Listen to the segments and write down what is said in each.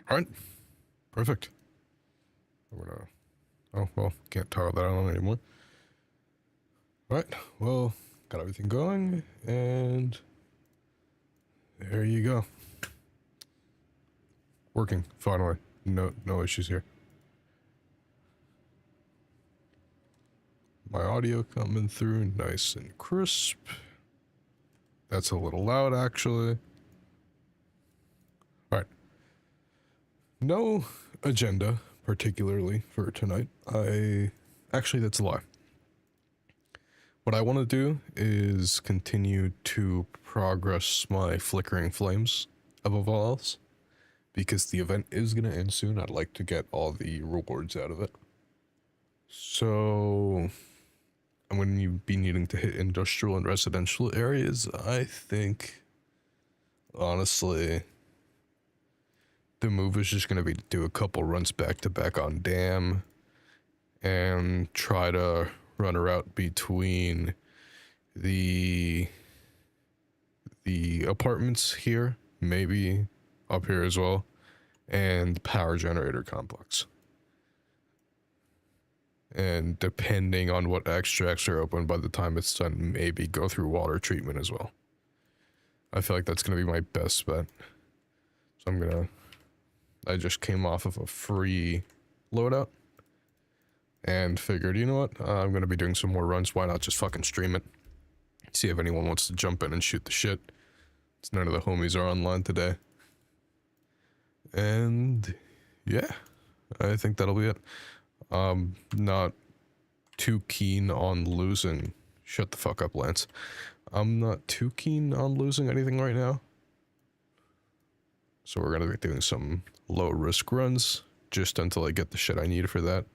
Alright. Perfect. I'm gonna... Oh, well, can't toggle that on anymore. Alright, well, got everything going, and... there you go. Working, finally. No issues here. My audio coming through nice and crisp. That's a little loud, actually. Alright. No agenda, particularly, for tonight. Actually, that's a lie. What I want to do is continue to progress my Flickering Flames, above all else. Because the event is going to end soon, I'd like to get all the rewards out of it. So... I'm going to be needing to hit industrial and residential areas. I think, honestly, the move is just going to be to do a couple runs back to back on Dam and try to run a route between the apartments here, maybe up here as well, and the power generator complex. And depending on what extracts are open by the time it's done, maybe go through water treatment as well. I feel like that's going to be my best bet. So I just came off of a free loadout. And figured, you know what, I'm going to be doing some more runs, why not just fucking stream it? See if anyone wants to jump in and shoot the shit. Since none of the homies are online today. And yeah, I think that'll be it. Not too keen on losing. Shut the fuck up, Lance. I'm not too keen on losing anything right now. So we're gonna be doing some low risk runs just until I get the shit I need for that.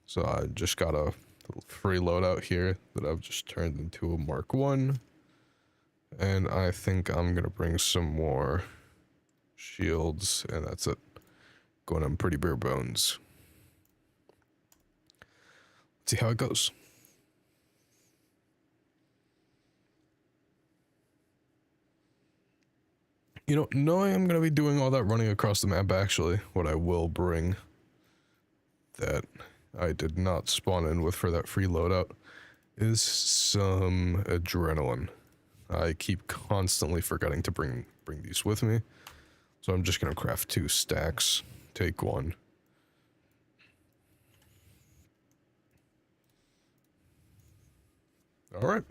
So I just got a free loadout here that I've just turned into a Mark 1. And I think I'm gonna bring some more shields, and that's it. Going on pretty bare bones. Let's see how it goes. You know, knowing I'm going to be doing all that running across the map, actually, what I will bring that I did not spawn in with for that free loadout is some adrenaline. I keep constantly forgetting to bring these with me. So I'm just going to craft 2 stacks. Take 1. All right.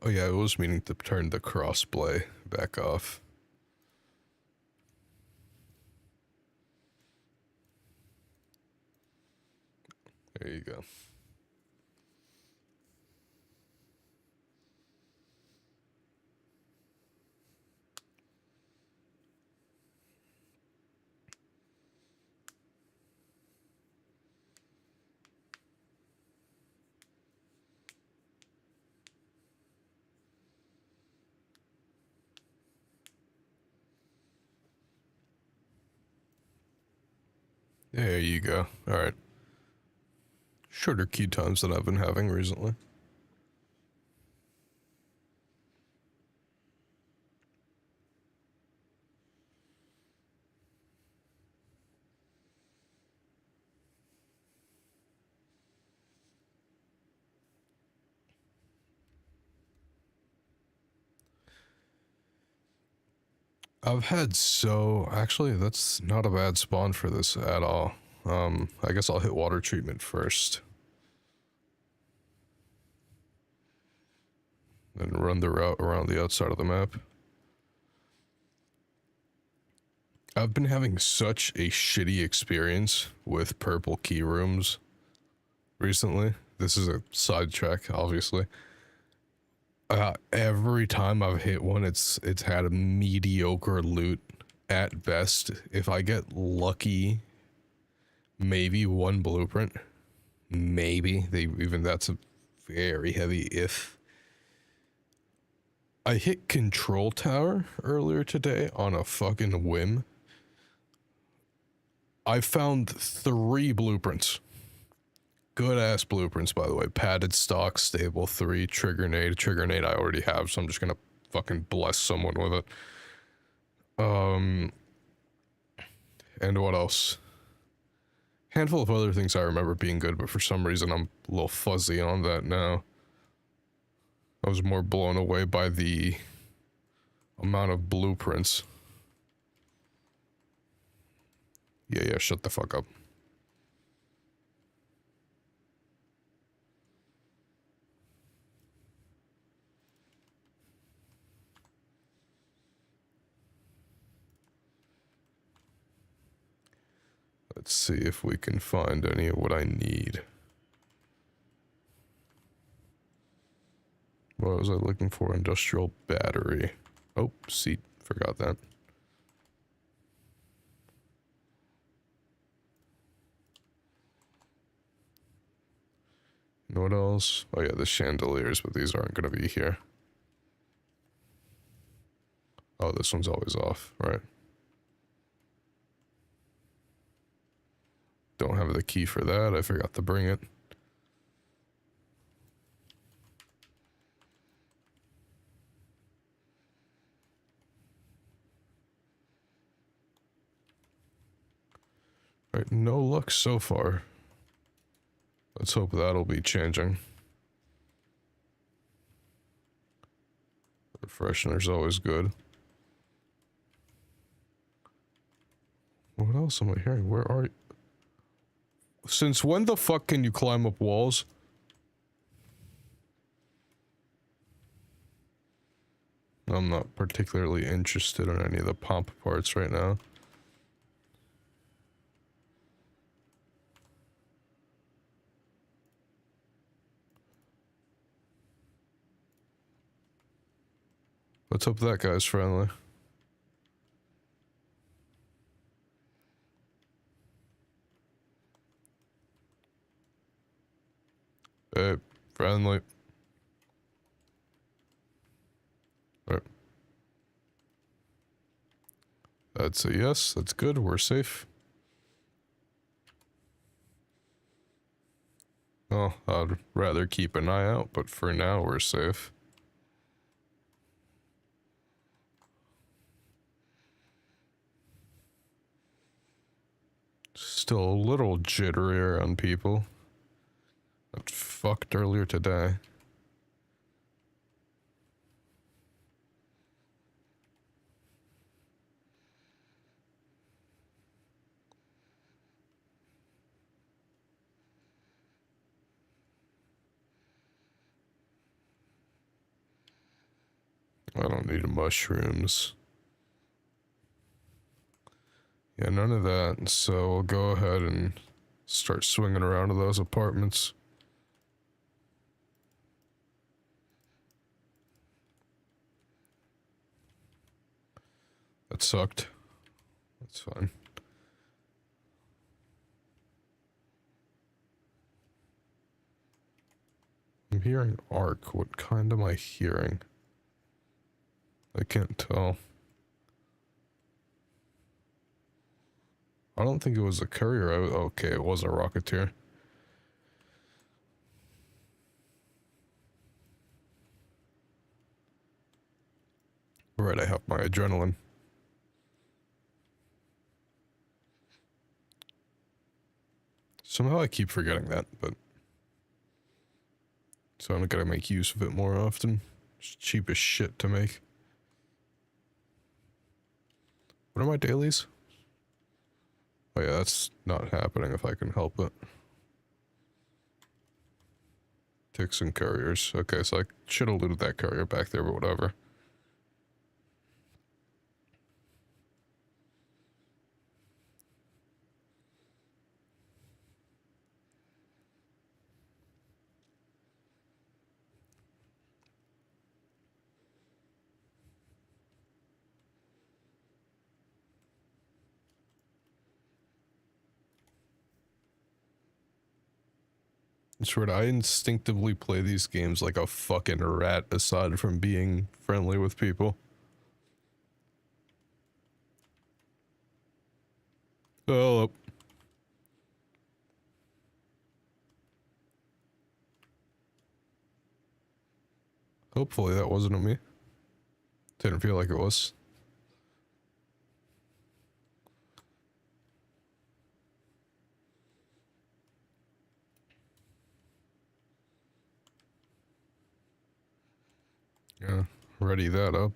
Oh yeah, I was meaning to turn the crossplay back off. There you go. There you go. Alright. Shorter queue times than I've been having recently. Actually, that's not a bad spawn for this at all. I guess I'll hit water treatment first. Then run the route around the outside of the map. I've been having such a shitty experience with purple key rooms recently. This is a sidetrack, obviously. Every time I've hit one, it's had a mediocre loot at best. If I get lucky, maybe 1 blueprint. Maybe. Even that's a very heavy if. I hit control tower earlier today on a fucking whim. I found 3 blueprints. Good ass blueprints, by the way. Padded stock, stable 3, trigger nade. Trigger nade I already have, so I'm just gonna fucking bless someone with it. And what else? Handful of other things I remember being good, but for some reason I'm a little fuzzy on that now. I was more blown away by the amount of blueprints. Yeah, shut the fuck up. Let's see if we can find any of what I need. What was I looking for? Industrial battery. Oh, seat. Forgot that. And what else? Oh yeah, the chandeliers, but these aren't going to be here. Oh, this one's always off, right? Don't have the key for that. I forgot to bring it. Alright, no luck so far. Let's hope that'll be changing. Refreshener's always good. What else am I hearing? Where are you? Since when the fuck can you climb up walls? I'm not particularly interested in any of the pump parts right now. Let's hope that guy's friendly. Hey, friendly. Alright. That's a yes. That's good. We're safe. Oh, I'd rather keep an eye out, but for now we're safe. Still a little jittery around people. Got fucked earlier today. I don't need mushrooms. Yeah, none of that. So we'll go ahead and start swinging around to those apartments. That sucked. That's fine. I'm hearing arc. What kind am I hearing? I can't tell. I don't think it was a courier. Okay, it was a rocketeer. Right, I have my adrenaline. Somehow I keep forgetting that, but... So I'm gonna make use of it more often. It's cheap as shit to make. What are my dailies? Oh yeah, that's not happening if I can help it. Ticks and couriers. Okay, so I should have looted that courier back there, but whatever. swear to, I instinctively play these games like a fucking rat aside from being friendly with people. Oh, hopefully that wasn't me. Didn't feel like it was. Yeah, ready that up.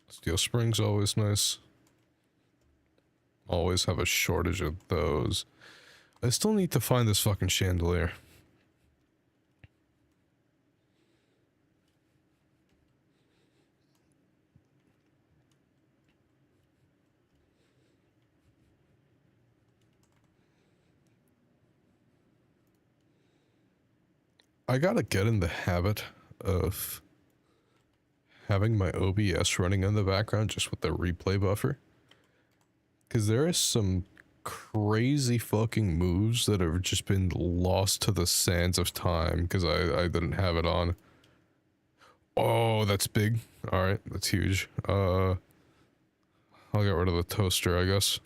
Steel Spring's always nice. Always have a shortage of those. I still need to find this fucking chandelier. I gotta get in the habit of having my OBS running in the background just with the replay buffer. Because there is some crazy fucking moves that have just been lost to the sands of time because I didn't have it on. Oh, that's big. Alright, that's huge. I'll get rid of the toaster, I guess.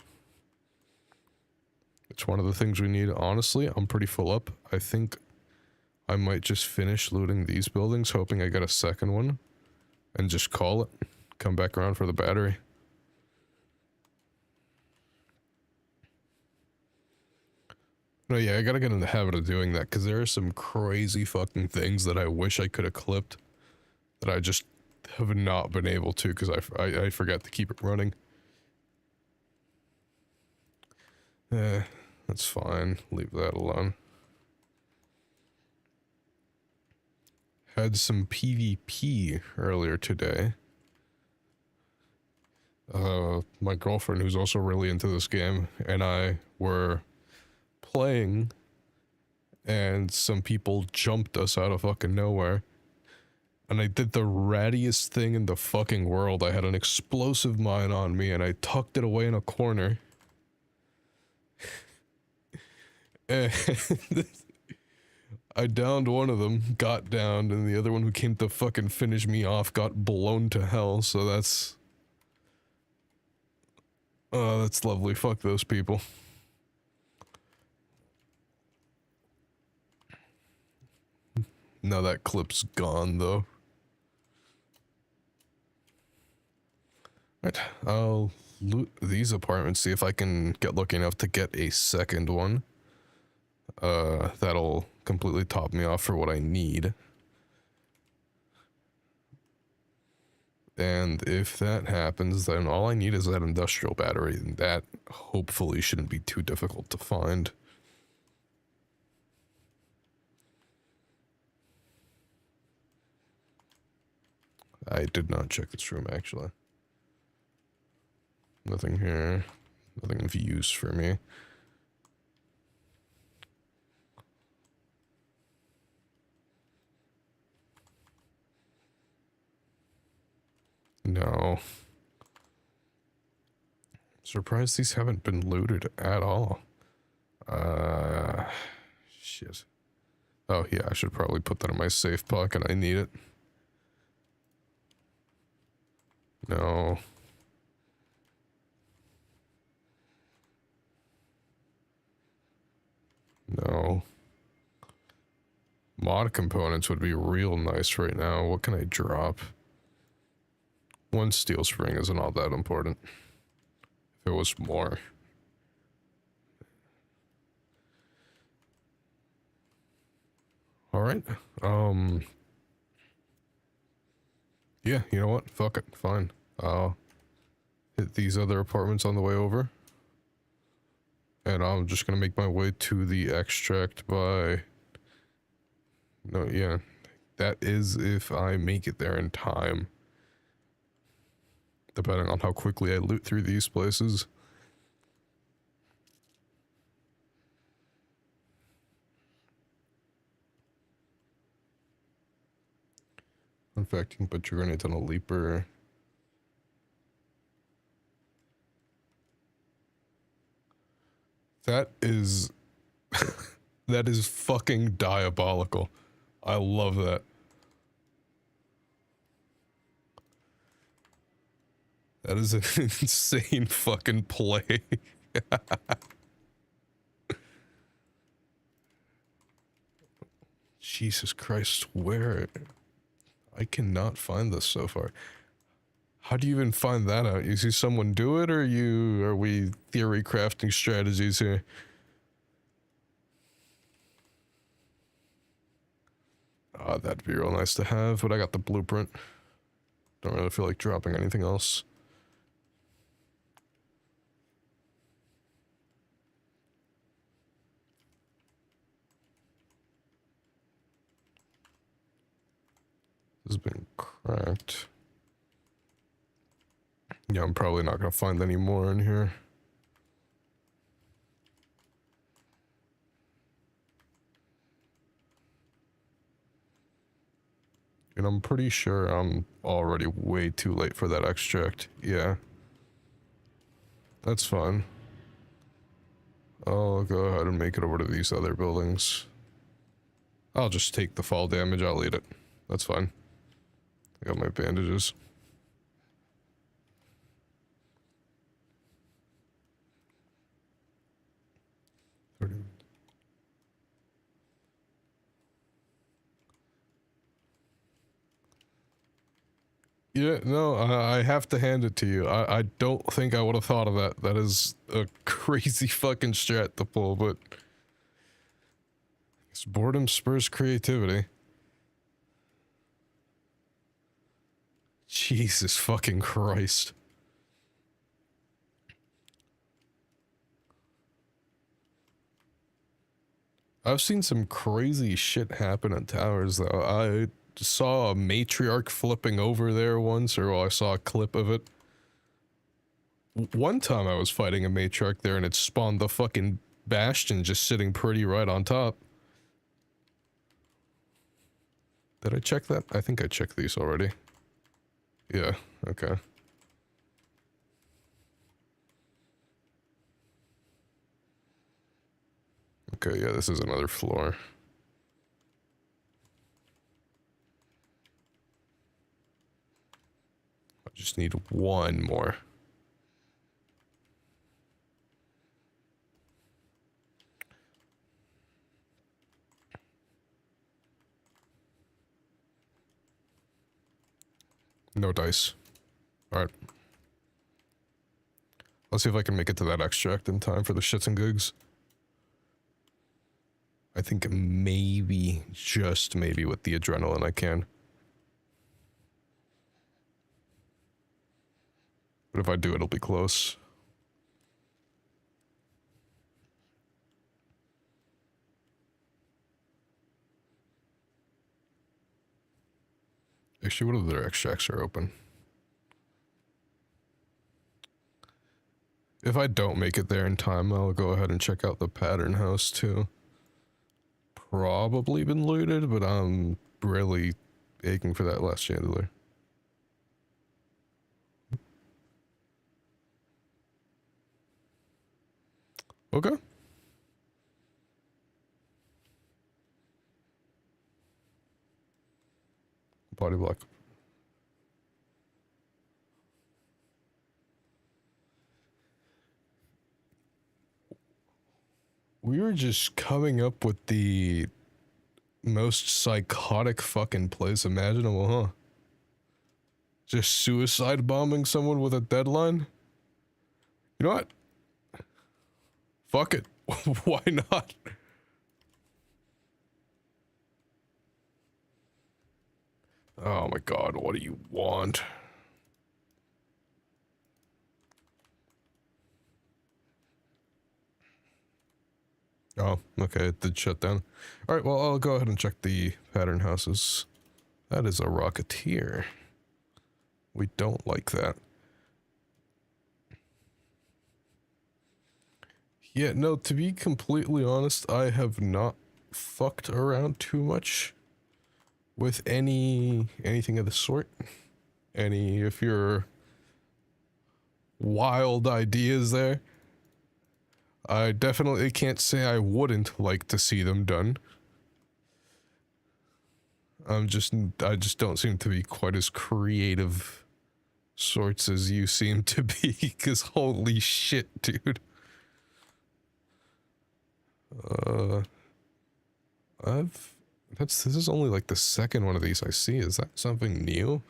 It's one of the things we need. Honestly, I'm pretty full up. I think I might just finish looting these buildings, hoping I get a second one, and just call it. Come back around for the battery. No, yeah, I gotta get in the habit of doing that, because there are some crazy fucking things that I wish I could have clipped, that I just have not been able to, because I forgot to keep it running. That's fine. Leave that alone. Had some PvP earlier today. My girlfriend, who's also really into this game, and I were playing, and some people jumped us out of fucking nowhere. And I did the rattiest thing in the fucking world. I had an explosive mine on me, and I tucked it away in a corner. And I downed one of them, got downed, and the other one who came to fucking finish me off got blown to hell, so that's... Oh, that's lovely. Fuck those people. Now that clip's gone, though. Right, I'll loot these apartments, see if I can get lucky enough to get a second one. That'll completely top me off for what I need. And if that happens, then all I need is that industrial battery, and that hopefully shouldn't be too difficult to find. I did not check this room, actually. Nothing here. Nothing of use for me. No. Surprised these haven't been looted at all. Shit. Oh yeah, I should probably put that in my safe pocket. I need it. No. No. Mod components would be real nice right now. What can I drop? One steel spring isn't all that important. If it was more. Alright. Yeah, you know what? Fuck it. Fine. I'll hit these other apartments on the way over. And I'm just gonna make my way to the extract by... No, yeah. That is if I make it there in time. Depending on how quickly I loot through these places. In fact, you can put your grenades on a leaper. That is is that is fucking diabolical. I love that. That is an insane fucking play. Jesus Christ, where? I cannot find this so far. How do you even find that out? You see someone do it, or are we theory crafting strategies here? That'd be real nice to have, but I got the blueprint. Don't really feel like dropping anything else. This has been cracked. Yeah, I'm probably not gonna find any more in here. And I'm pretty sure I'm already way too late for that extract. Yeah. That's fine. I'll go ahead and make it over to these other buildings. I'll just take the fall damage, I'll eat it. That's fine. I got my bandages. Yeah, no, I have to hand it to you. I don't think I would have thought of that. That is a crazy fucking strat to pull, but boredom spurs creativity. Jesus fucking Christ. I've seen some crazy shit happen at towers, though. I saw a matriarch flipping over there once, or I saw a clip of it. One time I was fighting a matriarch there and it spawned the fucking bastion just sitting pretty right on top. Did I check that? I think I checked these already. Yeah, okay. Okay, yeah, this is another floor. I just need one more. No dice. Alright. Let's see if I can make it to that extract in time for the shits and gigs. I think maybe, just maybe with the adrenaline I can. But if I do, it'll be close. Actually, what other extracts are open? If I don't make it there in time, I'll go ahead and check out the pattern house too. Probably been looted, but I'm really aching for that last chandelier. Okay. Body block. We were just coming up with the most psychotic fucking plays imaginable, huh? Just suicide bombing someone with a deadline? You know what? Fuck it. Why not? Oh my god, what do you want? Oh, okay, it did shut down. Alright, well, I'll go ahead and check the pattern houses. That is a Rocketeer. We don't like that. Yeah, no, to be completely honest, I have not fucked around too much with anything of the sort. If you're wild ideas there. I definitely can't say I wouldn't like to see them done. I just don't seem to be quite as creative sorts as you seem to be, because holy shit, dude. This is only like the second one of these I see. Is that something new?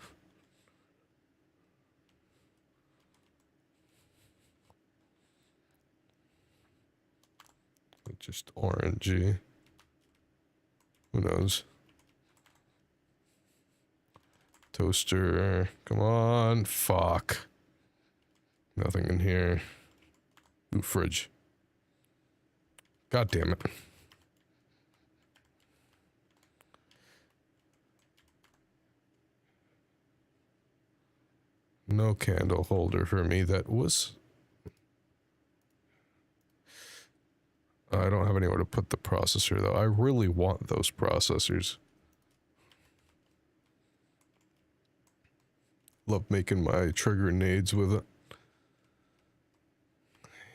Just orangey. Who knows? Toaster. Come on. Fuck. Nothing in here. Ooh, fridge. God damn it. No candle holder for me. That was... I don't have anywhere to put the processor, though. I really want those processors. Love making my trigger nades with it.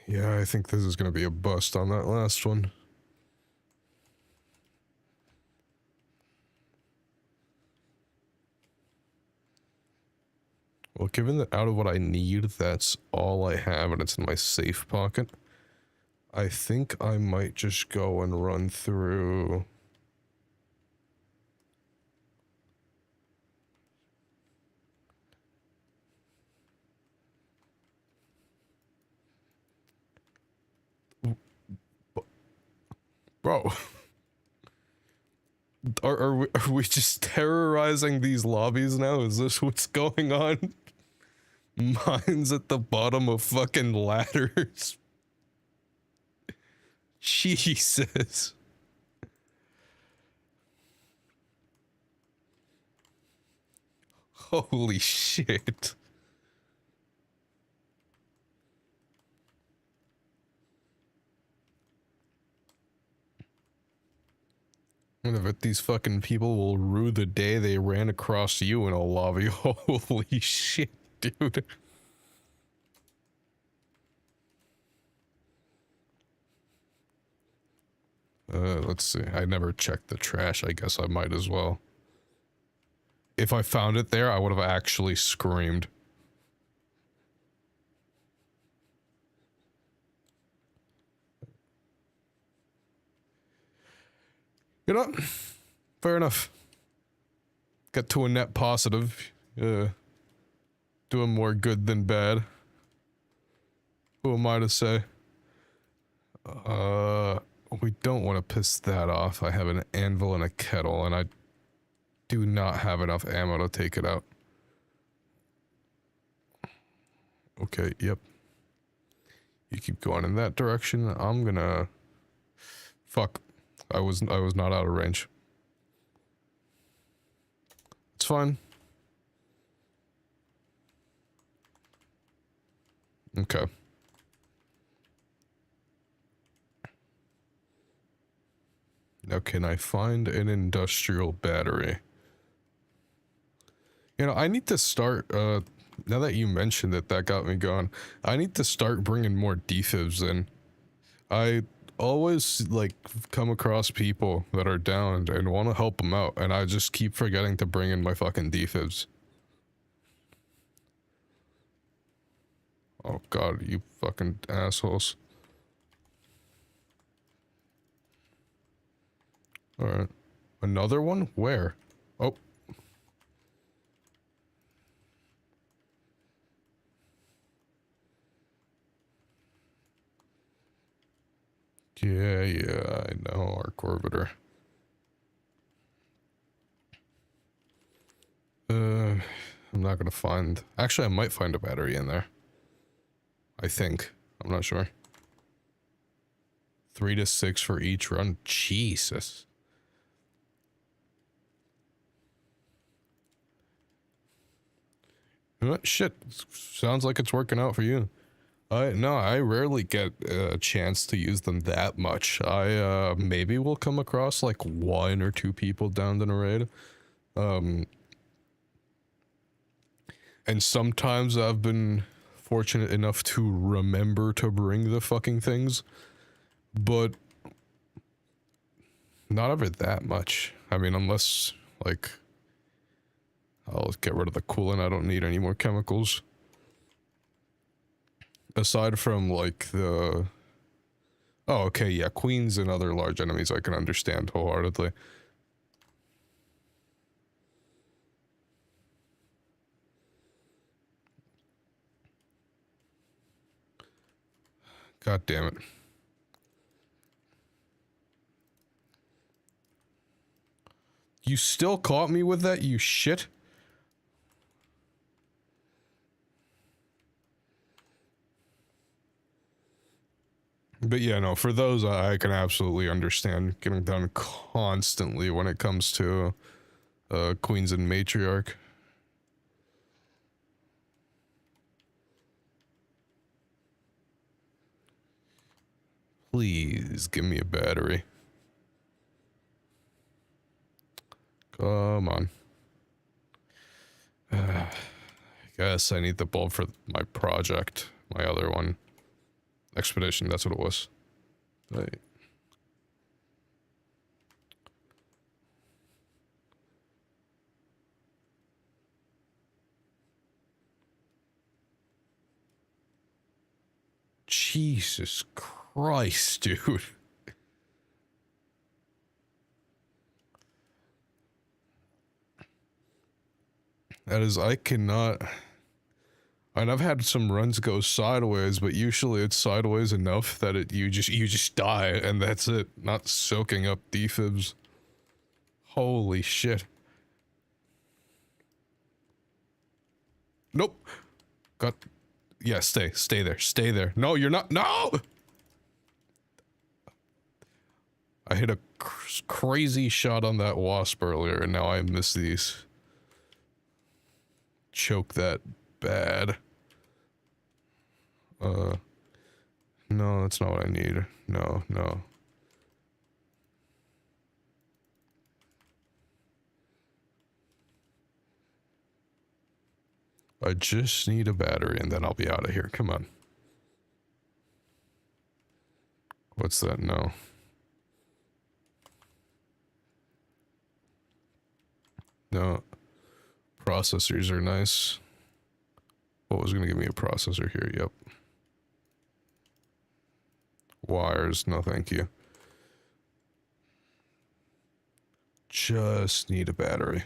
Yeah, I think this is going to be a bust on that last one. Well, given that out of what I need, that's all I have and it's in my safe pocket, I think I might just go and run through... Bro. Are we just terrorizing these lobbies now? Is this what's going on? Mine's at the bottom of fucking ladders. Jesus. Holy shit. I bet these fucking people will rue the day they ran across you in a lobby. Holy shit, dude. Let's see. I never checked the trash. I guess I might as well. If I found it there, I would have actually screamed. You know, fair enough. Get to a net positive. Doing more good than bad. Who am I to say? We don't want to piss that off. I have an anvil and a kettle, and I do not have enough ammo to take it out. Okay, yep. You keep going in that direction. I'm gonna... Fuck. I was not out of range. It's fine. Okay. Now can I find an industrial battery? You know, I need to start, now that you mentioned it, that got me going. I need to start bringing more defibs in. I always, like, come across people that are down and want to help them out, and I just keep forgetting to bring in my fucking defibs. Oh god, you fucking assholes. Alright. Another one? Where? Oh. Yeah, I know, Arc Orbiter. I'm not gonna find... Actually, I might find a battery in there. I think. I'm not sure. 3 to 6 for each run. Jesus. You know what? Shit. Sounds like it's working out for you. No, I rarely get a chance to use them that much. I, maybe will come across, like, 1 or 2 people down in a raid. And sometimes I've been fortunate enough to remember to bring the fucking things. but not ever that much. I mean, unless, like, I'll get rid of the coolant. I don't need any more chemicals. Aside from, like, the... Oh, okay, yeah, queens and other large enemies I can understand wholeheartedly. God damn it. You still caught me with that, you shit? But yeah, no, for those, I can absolutely understand getting done constantly when it comes to Queens and Matriarch. Please give me a battery. Come on. I guess I need the bulb for my project. My other one. Expedition, that's what it was. Right. Jesus Christ, dude. That is, I cannot... And I've had some runs go sideways, but usually it's sideways enough that you just die, and that's it. Not soaking up defibs. Holy shit. Nope. Got... Yeah, stay there. No, you're not. No! I hit a crazy shot on that wasp earlier, and now I miss these. Choke that bad. No, that's not what I need. No. I just need a battery and then I'll be out of here. Come on. What's that? No. No. Processors are nice. What was gonna give me a processor here? Yep. Wires, no thank you. Just need a battery.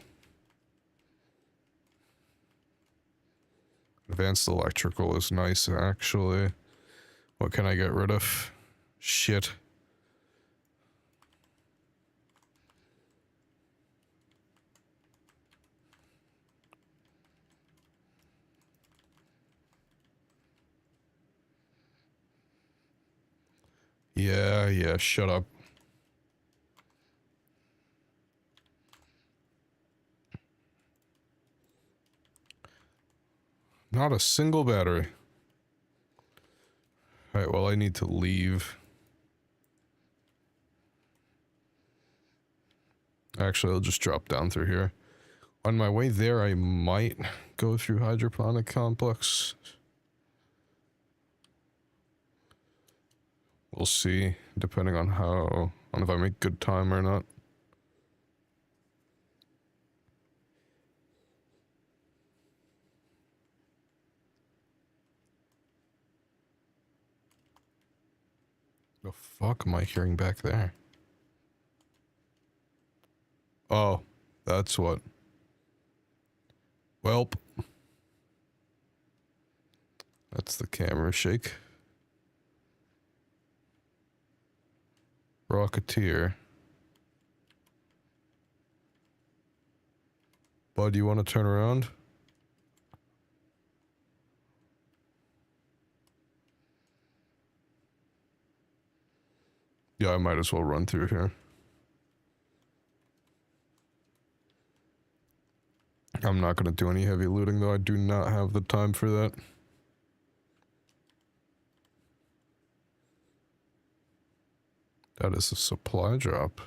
Advanced electrical is nice, actually. What can I get rid of? Shit. Yeah, shut up. Not a single battery. Alright, well, I need to leave. Actually, I'll just drop down through here. On my way there, I might go through hydroponic complex. We'll see, depending on if I make good time or not. The fuck am I hearing back there? Oh, that's what. Welp. That's the camera shake. Rocketeer. Bud, you want to turn around? Yeah, I might as well run through here. I'm not going to do any heavy looting, though. I do not have the time for that. That is a supply drop.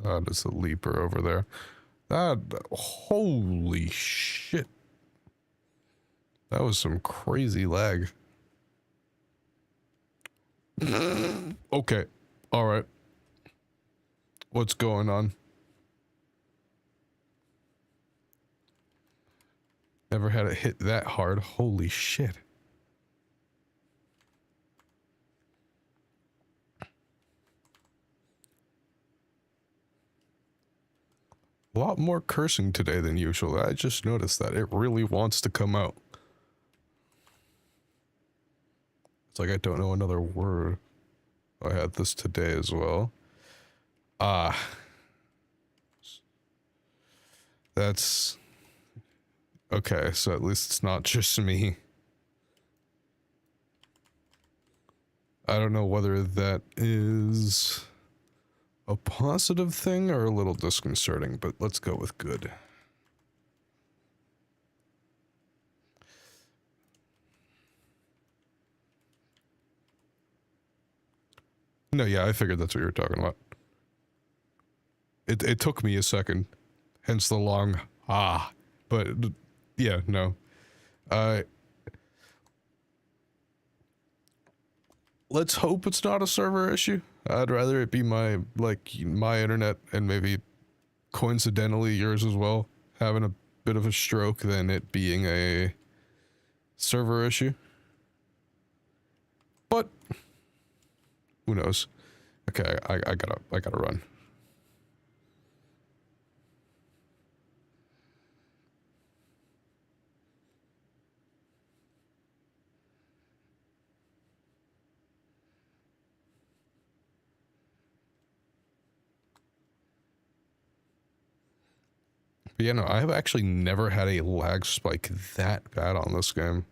That is a leaper over there. That, holy shit. That was some crazy lag. Okay. All right. What's going on? Never had it hit that hard. Holy shit. A lot more cursing today than usual. I just noticed that. It really wants to come out. It's like I don't know another word. I had this today as well. That's... Okay, so at least it's not just me. I don't know whether that is a positive thing or a little disconcerting, but let's go with good. No, yeah, I figured that's what you were talking about. It took me a second, hence the long but yeah, no. Let's hope it's not a server issue. I'd rather it be my internet and maybe coincidentally yours as well having a bit of a stroke than it being a server issue. But who knows? Okay, I gotta run. But yeah, no, I have actually never had a lag spike that bad on this game.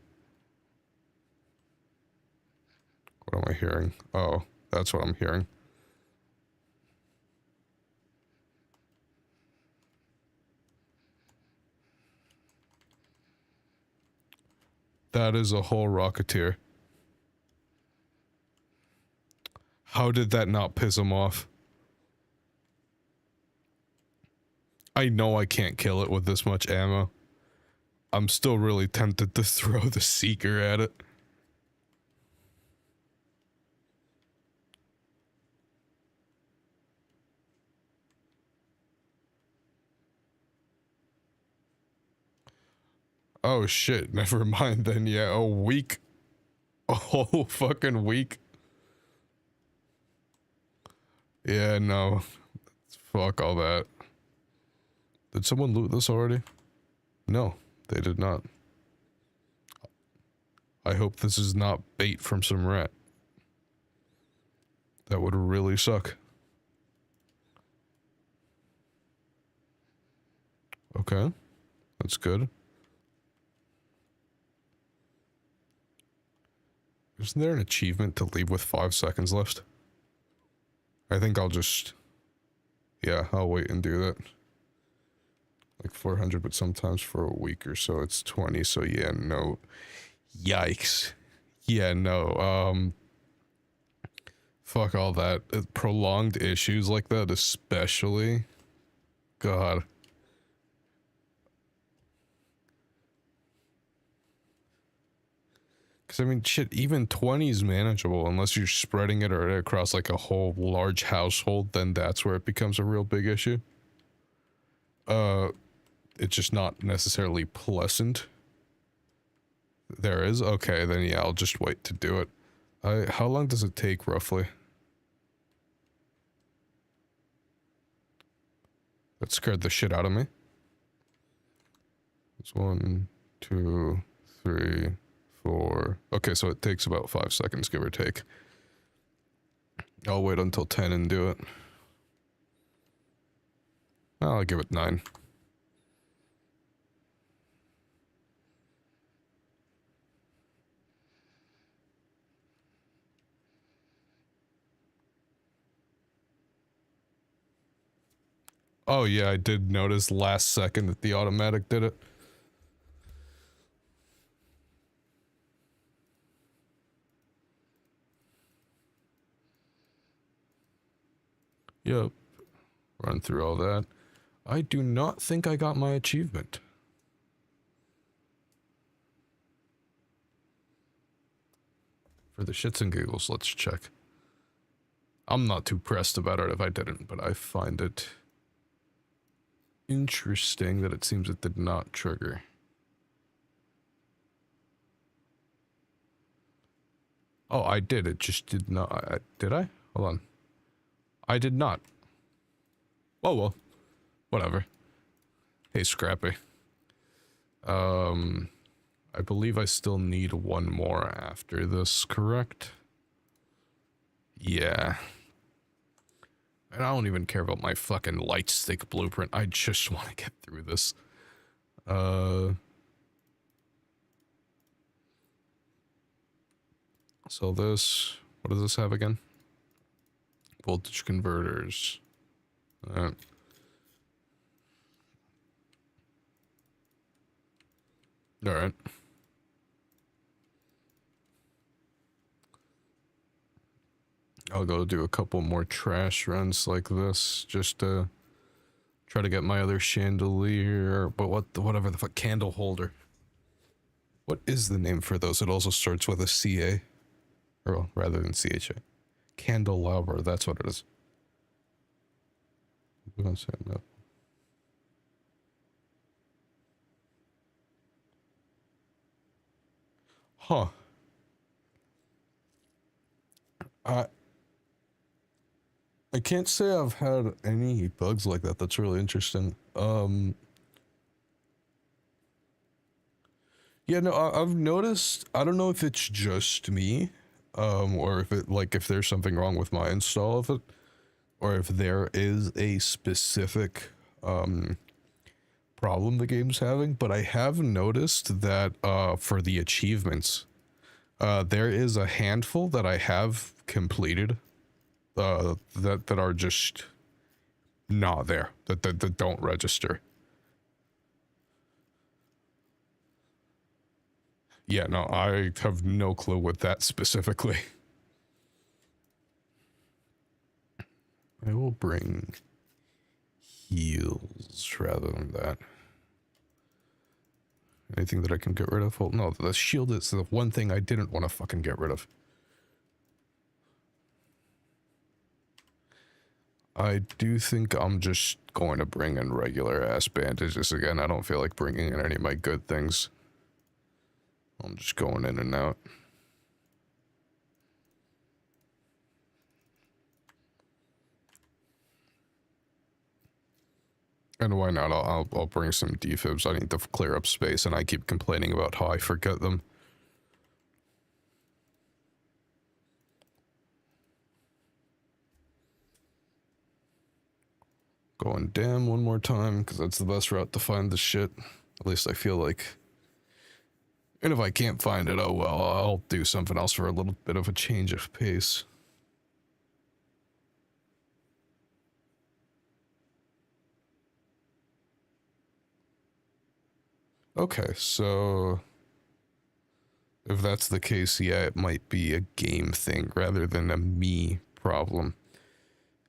What am I hearing? Oh, that's what I'm hearing. That is a whole Rocketeer. How did that not piss him off? I know I can't kill it with this much ammo. I'm still really tempted to throw the Seeker at it. Oh shit, never mind then, yeah, a week. A whole fucking week. Yeah, no. Fuck all that. Did someone loot this already? No, they did not. I hope this is not bait from some rat. That would really suck. Okay, that's good. Isn't there an achievement to leave with 5 seconds left? I think I'll just... Yeah, I'll wait and do that. Like 400, but sometimes for a week or so it's 20, so yeah, no. Yikes. Yeah, no, fuck all that. Prolonged issues like that, especially. God. Because, I mean, shit, even 20 is manageable unless you're spreading it across, like, a whole large household, then that's where it becomes a real big issue. It's just not necessarily pleasant. There is? Okay, then yeah, I'll just wait to do it. How long does it take, roughly? That scared the shit out of me. It's 1, 2, 3, 4. Okay, so it takes about 5 seconds, give or take. I'll wait until 10 and do it. I'll give it 9. Oh yeah, I did notice last second that the automatic did it. Yep. Run through all that. I do not think I got my achievement. For the shits and giggles, let's check. I'm not too pressed about it if I didn't, but I find it interesting that it seems it did not trigger. Oh, I did. It just did not. Did I? Hold on. I did not. Oh, well. Whatever. Hey, Scrappy. I believe I still need one more after this, correct? Yeah. And I don't even care about my fucking light stick blueprint. I just want to get through this. So this, what does this have again? Voltage converters. Alright. Alright. I'll go do a couple more trash runs like this, just to try to get my other chandelier, but whatever the fuck, candle holder. What is the name for those? It also starts with a CA, or well, rather than CHA. Candelabra, that's what it is. Huh. I can't say I've had any bugs like that. That's really interesting. Yeah, no, I've noticed, I don't know if it's just me, or if it, like, if there's something wrong with my install of it, or if there is a specific, problem the game's having, but I have noticed that, for the achievements, there is a handful that I have completed, that are just not there, that don't register. Yeah, no, I have no clue with that specifically. I will bring heals rather than that. Anything that I can get rid of? Well, no, the shield is the one thing I didn't want to fucking get rid of. I do think I'm just going to bring in regular ass bandages again. I don't feel like bringing in any of my good things. I'm just going in and out. And why not? I'll bring some defibs. I need to clear up space, and I keep complaining about how I forget them. Going down one more time, because that's the best route to find the shit. At least I feel like. And if I can't find it, oh well, I'll do something else for a little bit of a change of pace. Okay, so if that's the case, yeah, it might be a game thing rather than a me problem.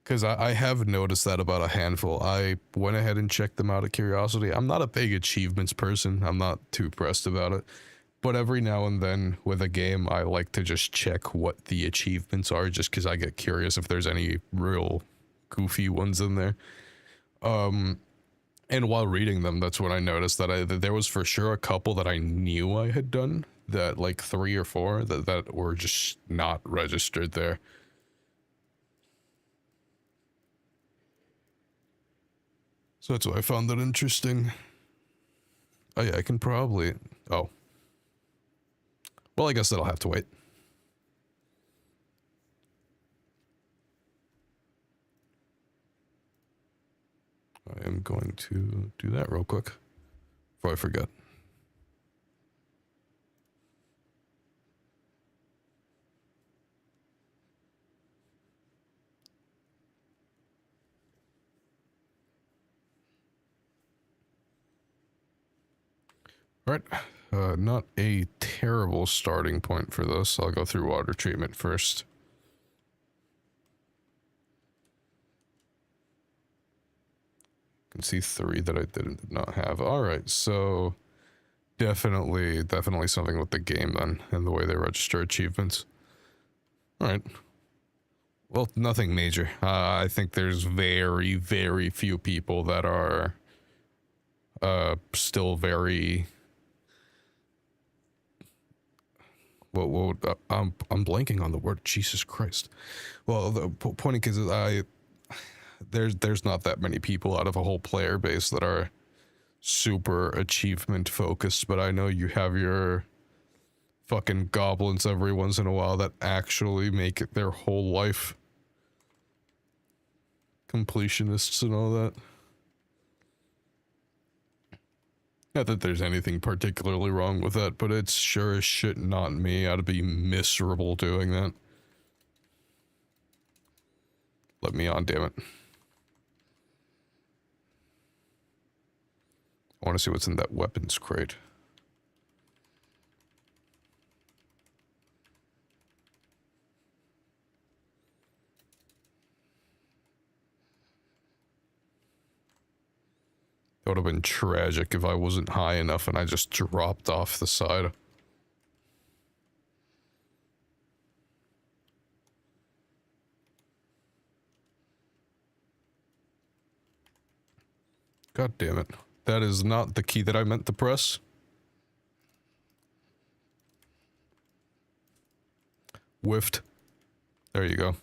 Because I have noticed that about a handful. I went ahead and checked them out of curiosity. I'm not a big achievements person. I'm not too pressed about it. But every now and then with a game, I like to just check what the achievements are just because I get curious if there's any real goofy ones in there. And while reading them, that's when I noticed that there was for sure a couple that I knew I had done, that like 3 or 4 that were just not registered there. So that's why I found that interesting. Oh yeah, I can probably... Oh. Well, I guess that'll have to wait. I am going to do that real quick before I forget. All right, not a terrible starting point for this. I'll go through water treatment first. can see 3 that I did not have. Alright, so definitely something with the game then, and the way they register achievements. Alright. Well, nothing major. I think there's very, very few people that are still very... I'm blanking on the word. Jesus Christ. Well, the point is, there's not that many people out of a whole player base that are super achievement focused, but I know you have your fucking goblins every once in a while that actually make it their whole life. Completionists and all that. Not that there's anything particularly wrong with that, but it's sure as shit not me. I'd be miserable doing that. Let me on, damn it. I want to see what's in that weapons crate. That would have been tragic if I wasn't high enough and I just dropped off the side. God damn it. That is not the key that I meant to press. Whiffed. There you go.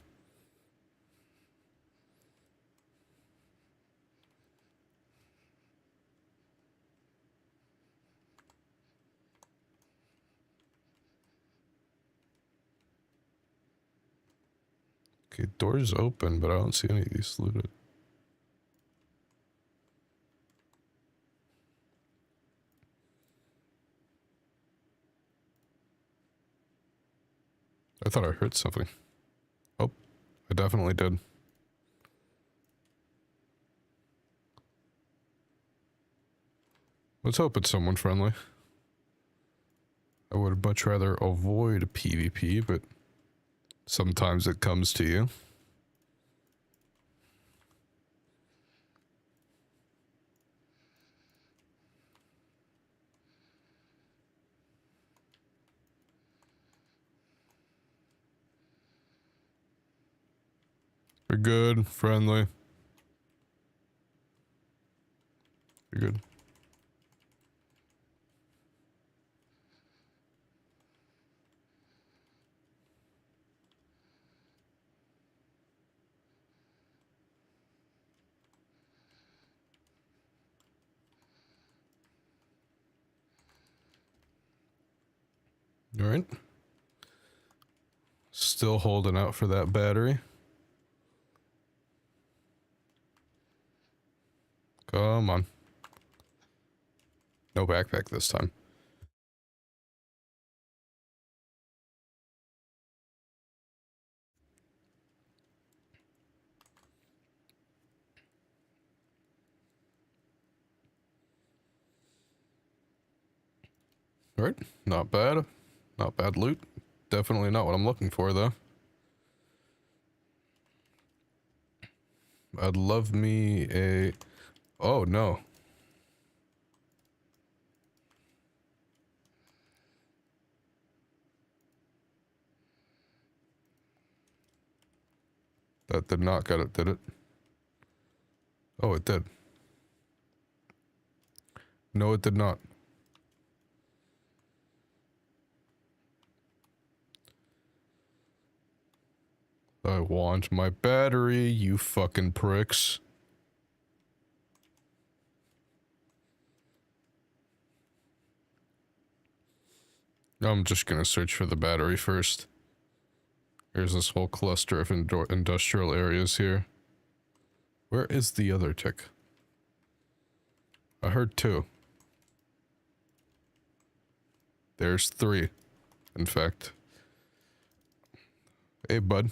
Okay, door's open, but I don't see any of these looted. I thought I heard something. Oh, I definitely did. Let's hope it's someone friendly. I would much rather avoid PvP, but sometimes it comes to you. We're good, friendly. You're good. All right. Still holding out for that battery. Come on. No backpack this time. All right. Not bad. Not bad loot. Definitely not what I'm looking for, though. I'd love me a... Oh, no. That did not get it, did it? Oh, it did. No, it did not. I want my battery, you fucking pricks. I'm just gonna search for the battery first. There's this whole cluster of industrial areas here. Where is the other tick? I heard 2. There's 3, in fact. Hey, bud.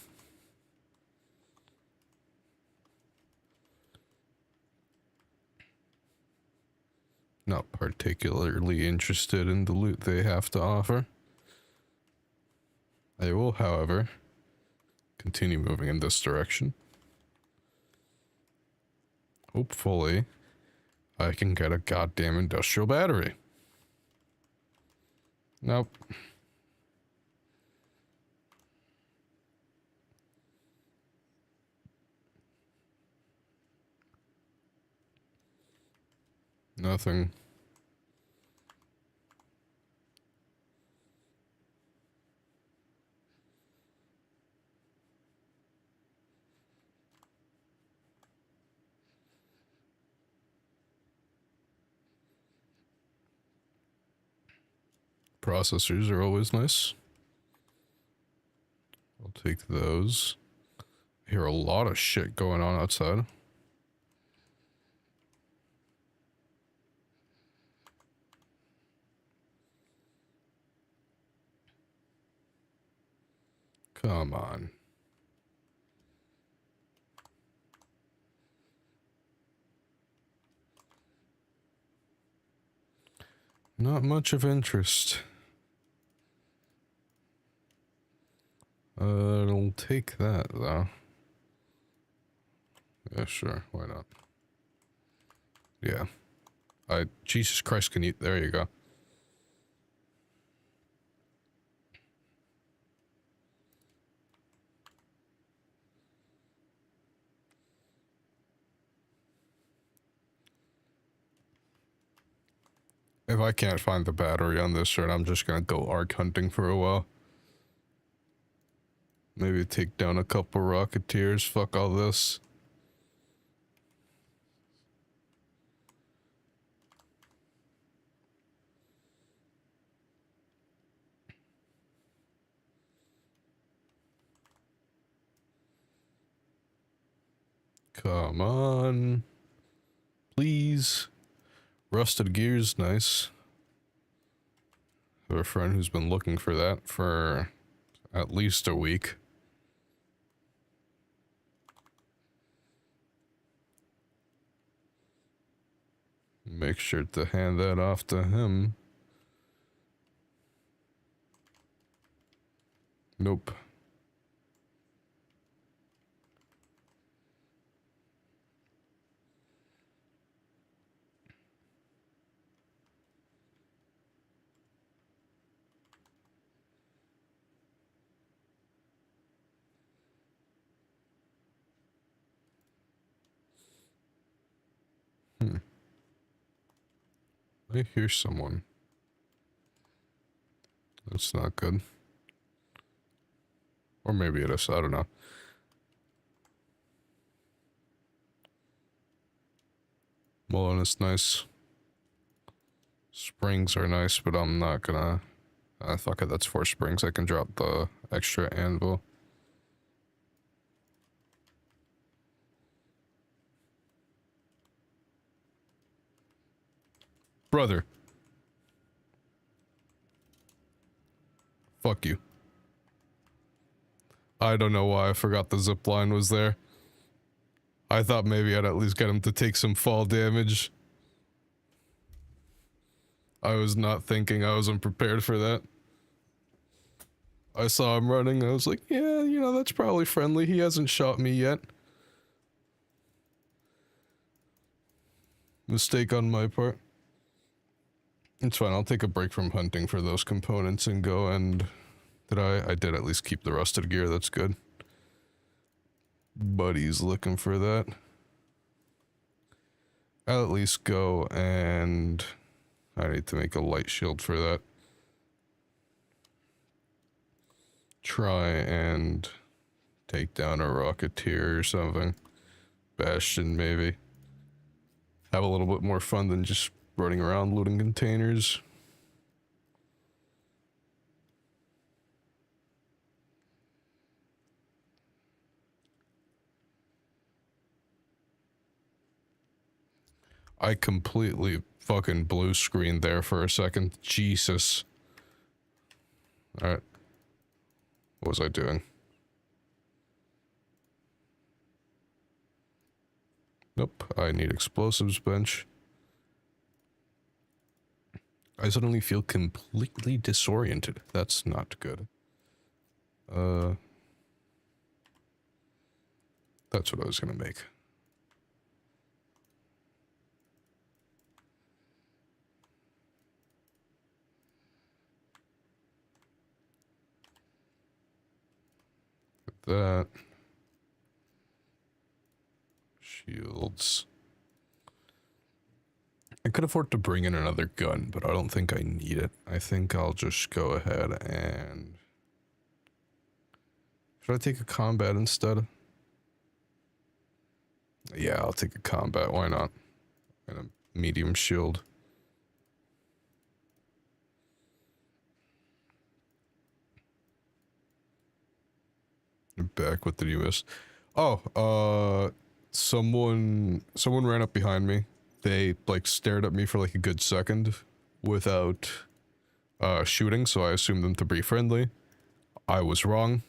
Not particularly interested in the loot they have to offer. I will, however, continue moving in this direction. Hopefully, I can get a goddamn industrial battery. Nope. Nothing. Processors are always nice. I'll take those. I hear a lot of shit going on outside. Come on. Not much of interest. I'll take that, though. Yeah, sure. Why not? Yeah. Jesus Christ, can you... There you go. If I can't find the battery on this shirt, I'm just gonna go arc hunting for a while. Maybe take down a couple Rocketeers. Fuck all this. Come on. Please. Rusted gears, nice. I have a friend who's been looking for that for at least a week. Make sure to hand that off to him. Nope. I hear someone. That's not good. Or maybe it is, I don't know. Mullen is nice. Springs are nice, but I'm not gonna... fuck it, that's 4 springs. I can drop the extra anvil. Brother. Fuck you. I don't know why I forgot the zip line was there. I thought maybe I'd at least get him to take some fall damage. I was not thinking, I wasn't prepared for that. I saw him running, I was like, yeah, you know, that's probably friendly. He hasn't shot me yet. Mistake on my part. It's fine, I'll take a break from hunting for those components and go and... I did at least keep the rusted gear, that's good. Buddy's looking for that. I'll at least go and... I need to make a light shield for that. Try and take down a Rocketeer or something. Bastion, maybe. Have a little bit more fun than just running around looting containers. I completely fucking blue screened there for a second. Jesus. Alright. What was I doing? Nope, I need explosives bench. I suddenly feel completely disoriented. That's not good. That's what I was gonna make. that. Shields. I could afford to bring in another gun, but I don't think I need it. I think I'll just go ahead and... Should I take a combat instead? Yeah, I'll take a combat. Why not? And a medium shield. Back with the newest. Oh, someone ran up behind me. They like stared at me for like a good second without shooting, so I assumed them to be friendly. I was wrong.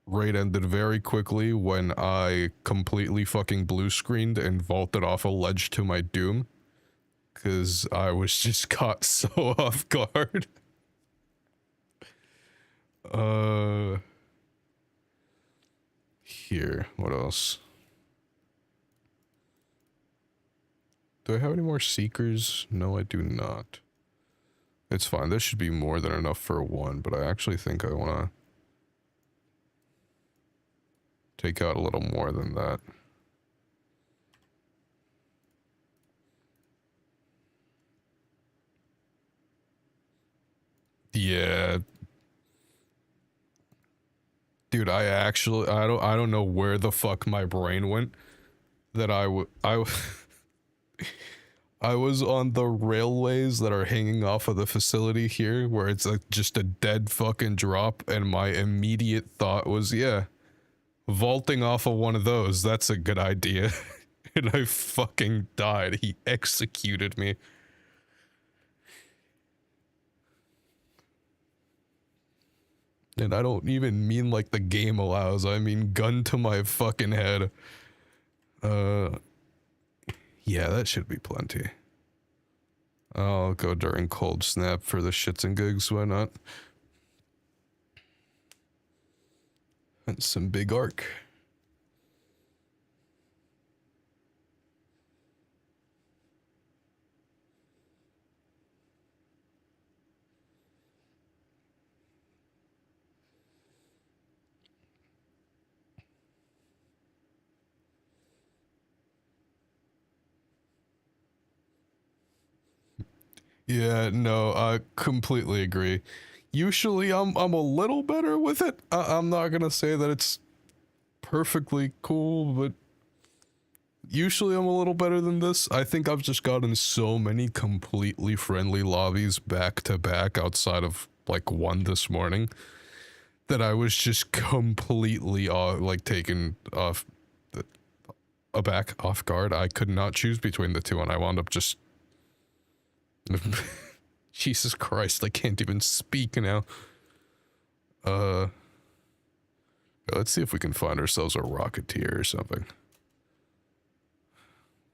Raid ended very quickly when I completely fucking blue screened and vaulted off a ledge to my doom. Cause I was just caught so off guard. Here, what else? Do I have any more seekers? No, I do not. It's fine. This should be more than enough for one, but I actually think I want to take out a little more than that. Yeah. Dude, I don't know where the fuck my brain went that I was on the railways that are hanging off of the facility here where it's like just a dead fucking drop, and my immediate thought was, yeah, vaulting off of one of those, that's a good idea. And I fucking died. He executed me. And I don't even mean like the game allows, I mean gun to my fucking head. Yeah, that should be plenty. I'll go during cold snap for the shits and gigs, why not? That's some big arc. Yeah, no, I completely agree. Usually I'm a little better with it. I'm not gonna say that it's perfectly cool, but usually I'm a little better than this. I think I've just gotten so many completely friendly lobbies back to back outside of like one this morning that I was just completely like taken off off guard. I could not choose between the two, and I wound up just Jesus Christ, I can't even speak now. Let's see if we can find ourselves a rocketeer or something.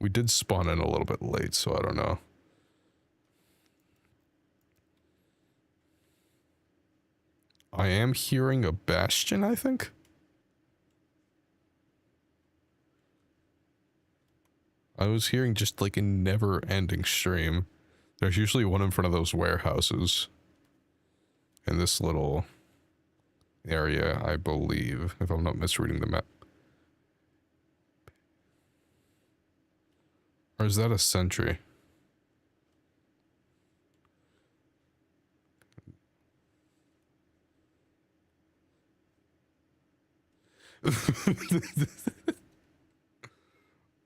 We did spawn in a little bit late, so I don't know. I am hearing a bastion, I think. I was hearing just like a never-ending stream. There's usually one in front of those warehouses in this little area, I believe, if I'm not misreading the map. Or is that a sentry?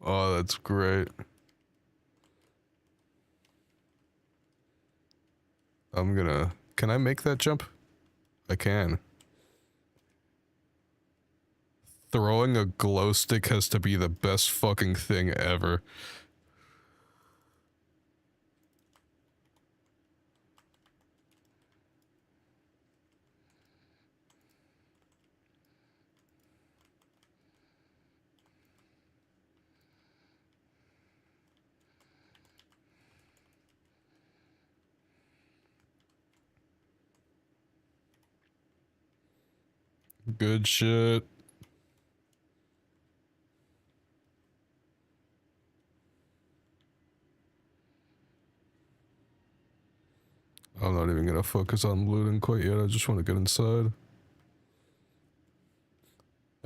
Oh, that's great. Can I make that jump? I can. Throwing a glow stick has to be the best fucking thing ever. Good shit. I'm not even gonna focus on looting quite yet. I just want to get inside.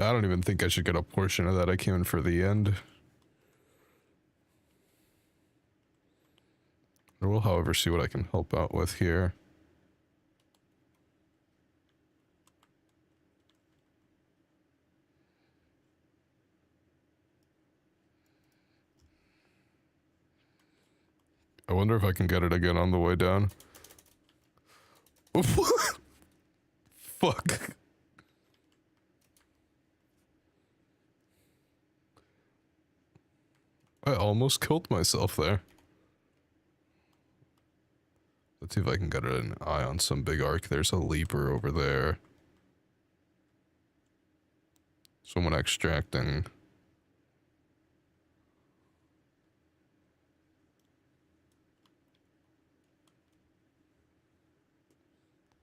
I don't even think I should get a portion of that. I came in for the end. I will, however, see what I can help out with here. I wonder if I can get it again on the way down. Fuck. I almost killed myself there. Let's see if I can get an eye on some big arc. There's a leaper over there. Someone extracting.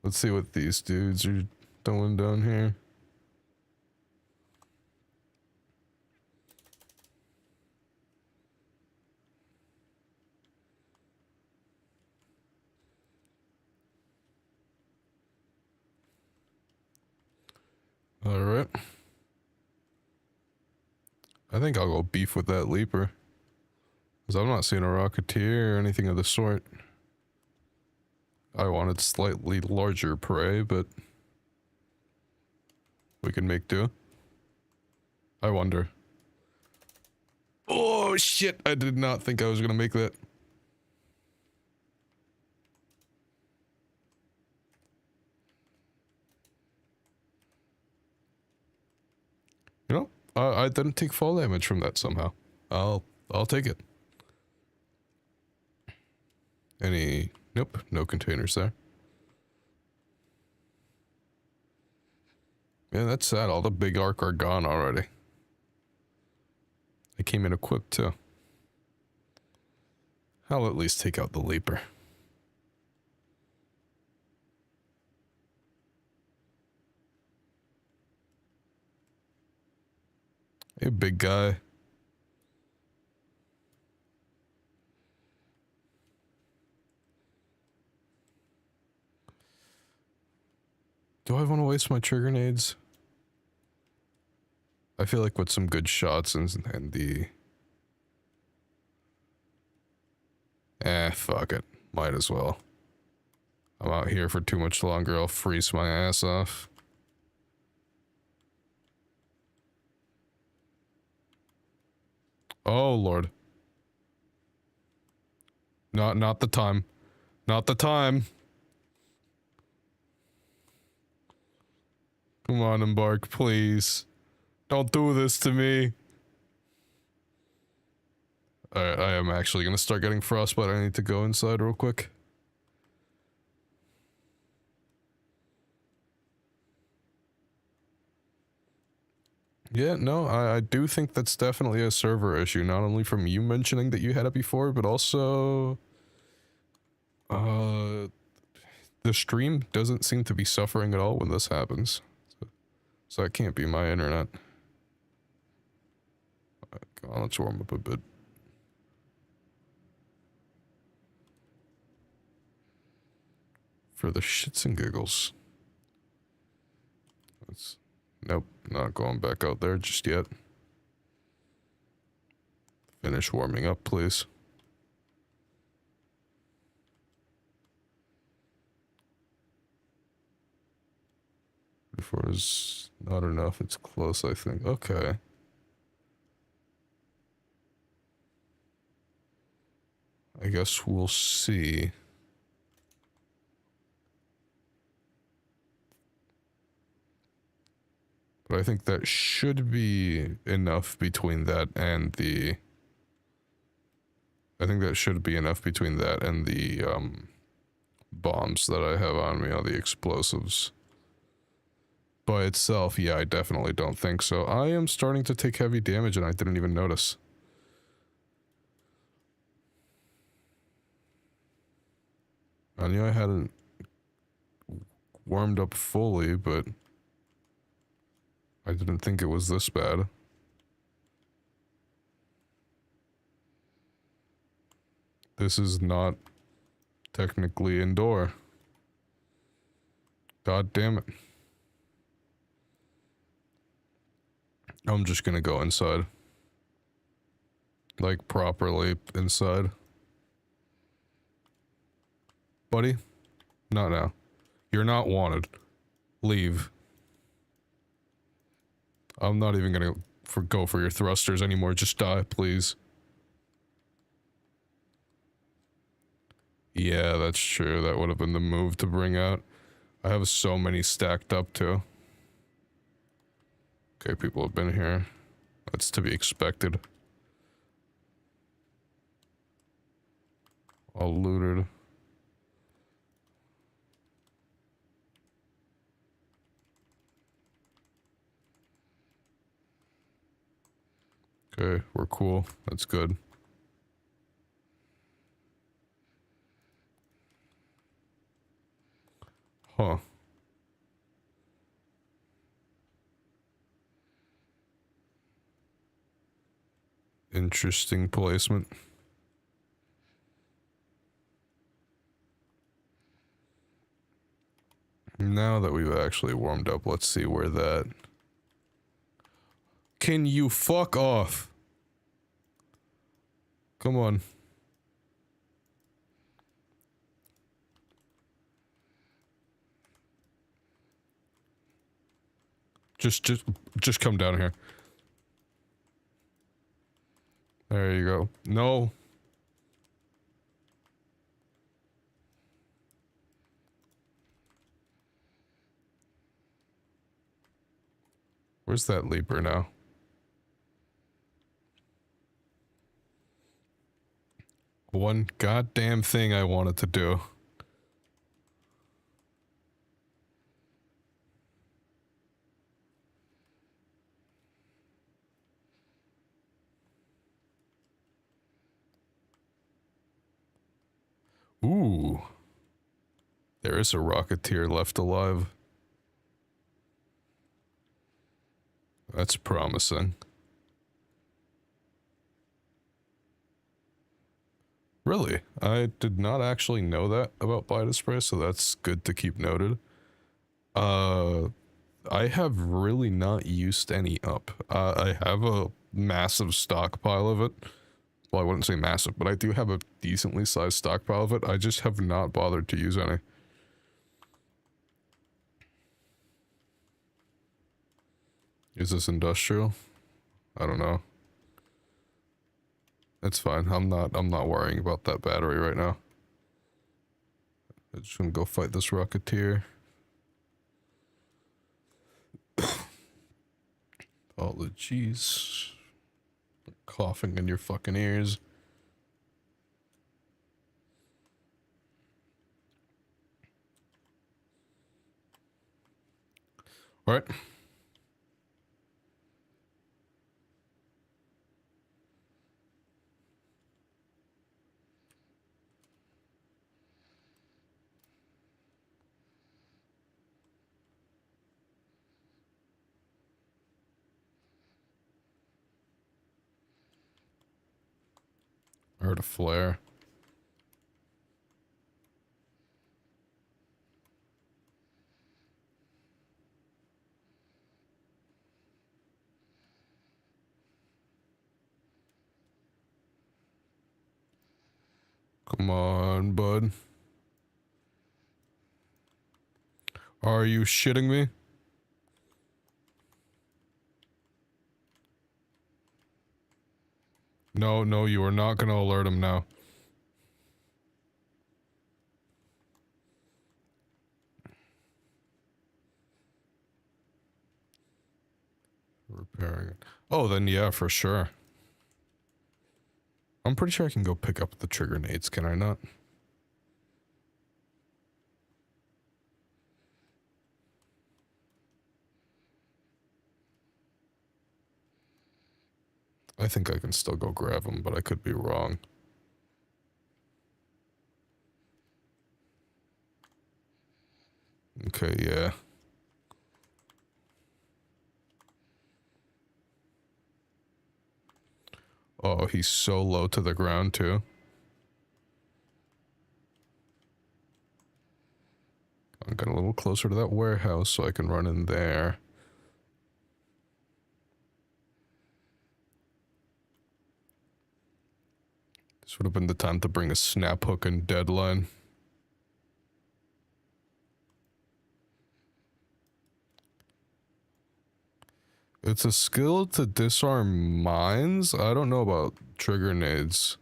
Let's see what these dudes are doing down here. Alright. I think I'll go beef with that leaper. Because I'm not seeing a rocketeer or anything of the sort. I wanted slightly larger prey, but we can make do. I wonder. Oh shit, I did not think I was gonna make that. You know, I didn't take fall damage from that somehow. I'll take it. Any... Nope, no containers there. Yeah, that's sad. All the big arc are gone already. I came in equipped too. I'll at least take out the leaper. Hey, big guy. Do I want to waste my trigger nades? I feel like with some good shots and the... fuck it. Might as well. I'm out here for too much longer. I'll freeze my ass off. Oh, Lord. Not the time. Not the time. Come on, embark, please. Don't do this to me. Alright, I am actually gonna start getting frostbite. I need to go inside real quick. Yeah, no, I do think that's definitely a server issue. Not only from you mentioning that you had it before, but also... the stream doesn't seem to be suffering at all when this happens. So that can't be my internet. Come on, let's warm up a bit. For the shits and giggles. Nope, not going back out there just yet. Finish warming up, please. Before is not enough, it's close, I think. Okay. I guess we'll see. But I think that should be enough between that and the... I think that should be enough between that and the, bombs that I have on me, all the explosives. By itself, yeah, I definitely don't think so. I am starting to take heavy damage and I didn't even notice. I knew I hadn't warmed up fully, but I didn't think it was this bad. This is not technically indoor. God damn it. I'm just gonna go inside. Like, properly inside. Buddy? Not now. You're not wanted. Leave. I'm not even gonna go for your thrusters anymore. Just die, please. Yeah, that's true. That would have been the move to bring out. I have so many stacked up too. Okay, people have been here. That's to be expected. All looted. Okay, we're cool. That's good. Huh. Interesting placement. Now that we've actually warmed up, let's see where that... Can you fuck off? Come on. Just come down here. There you go. No. Where's that leaper now? One goddamn thing I wanted to do. Ooh. There is a Rocketeer left alive. That's promising. Really? I did not actually know that about Bite-a-Spray, so that's good to keep noted. I have really not used any up. I have a massive stockpile of it. Well, I wouldn't say massive, but I do have a decently sized stockpile of it. I just have not bothered to use any. Is this industrial? I don't know. It's fine. I'm not worrying about that battery right now. I'm just gonna go fight this Rocketeer. All the cheese. Coughing in your fucking ears. Alright. I heard a flare. Come on, bud. Are you shitting me? No, no, you are not gonna alert him now. Repairing it. Oh, then yeah, for sure. I'm pretty sure I can go pick up the trigger nades, can I not? I think I can still go grab them, but I could be wrong. Okay, yeah. Oh, he's so low to the ground, too. I'll get a little closer to that warehouse so I can run in there. This would have been the time to bring a snap hook and deadline. It's a skill to disarm mines? I don't know about trigger nades.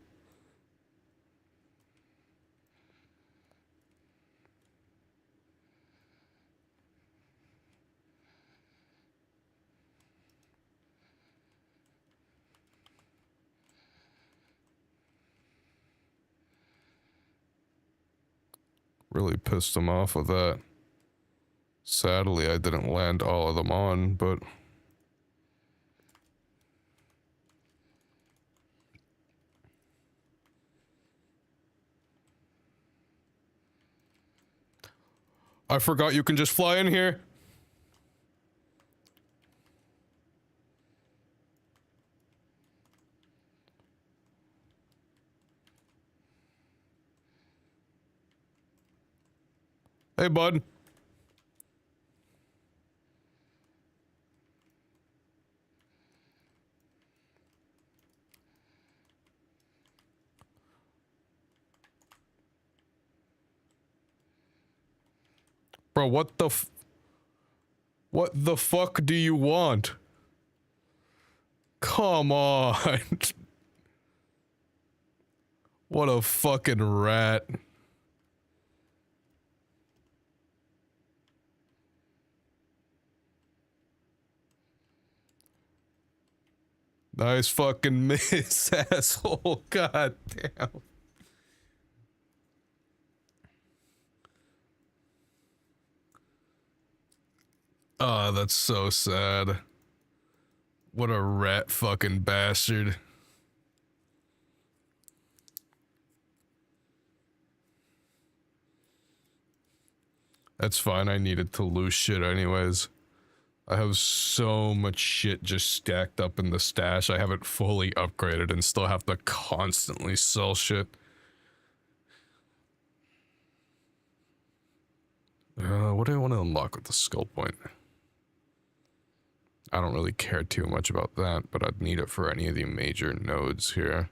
Really pissed him off with that. Sadly, I didn't land all of them on, but... I forgot you can just fly in here. Hey, bud. Bro, what the fuck do you want? Come on. What a fucking rat. Nice fucking miss, asshole. God damn. Oh, that's so sad. What a rat fucking bastard. That's fine, I needed to lose shit anyways. I have so much shit just stacked up in the stash. I haven't fully upgraded and still have to constantly sell shit. What do I want to unlock with the skill point? I don't really care too much about that, but I'd need it for any of the major nodes here.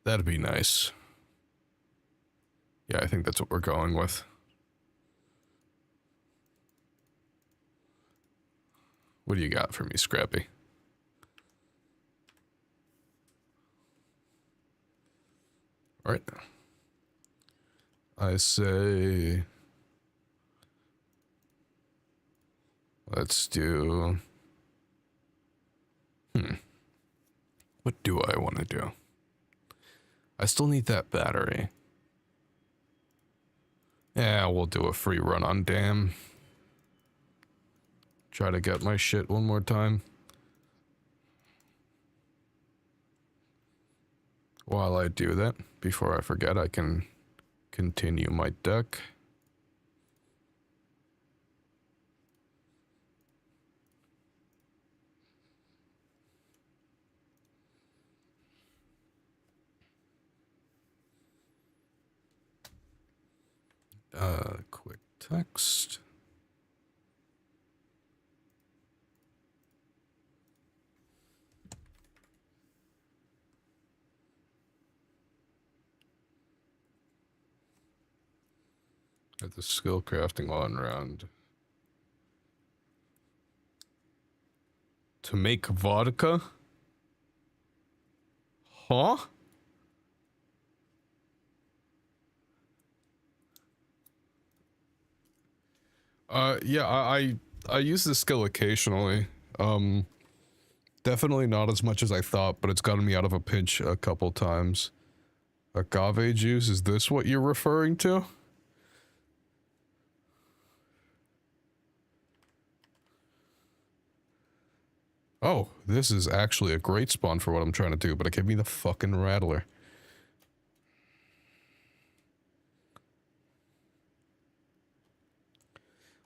That'd be nice. Yeah, I think that's what we're going with. What do you got for me, Scrappy? All right. I say... let's do... What do I want to do? I still need that battery. Yeah, we'll do a free run on Dam. Try to get my shit one more time. While I do that, before I forget, I can continue my deck. Quick text. At the skill crafting on round. To make vodka? Huh? Yeah, I use this skill occasionally. Definitely not as much as I thought, but it's gotten me out of a pinch a couple times. Agave juice, is this what you're referring to? Oh, this is actually a great spawn for what I'm trying to do, but it gave me the fucking rattler.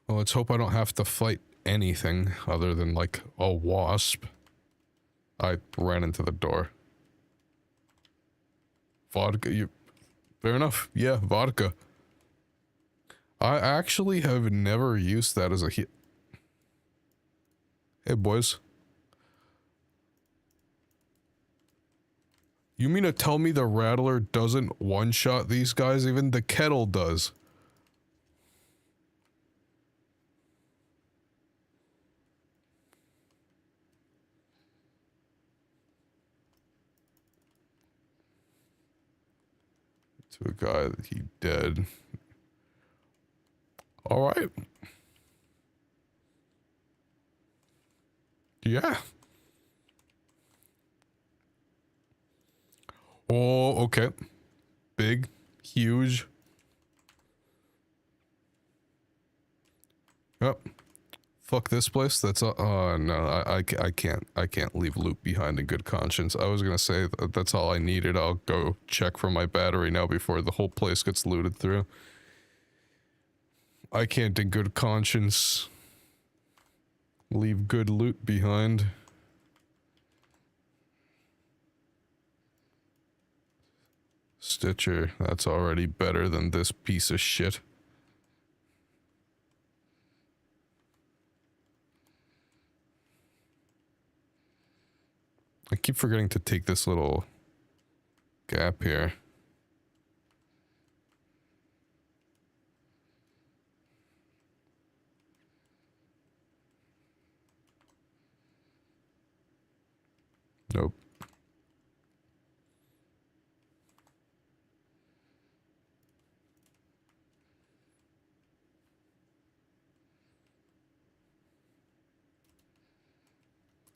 Well, let's hope I don't have to fight anything other than, like, a wasp. I ran into the door. Vodka, fair enough. Yeah, vodka. I actually have never used that as a hit. Hey, boys. You mean to tell me the Rattler doesn't one-shot these guys? Even the Kettle does. To a guy that he dead. Alright. Yeah. Oh, okay. Big. Huge. Yep. Fuck this place. That's no, I can't leave loot behind in good conscience. I was gonna say that's all I needed. I'll go check for my battery now before the whole place gets looted through. I can't in good conscience leave good loot behind. Stitcher, that's already better than this piece of shit. I keep forgetting to take this little gap here. Nope.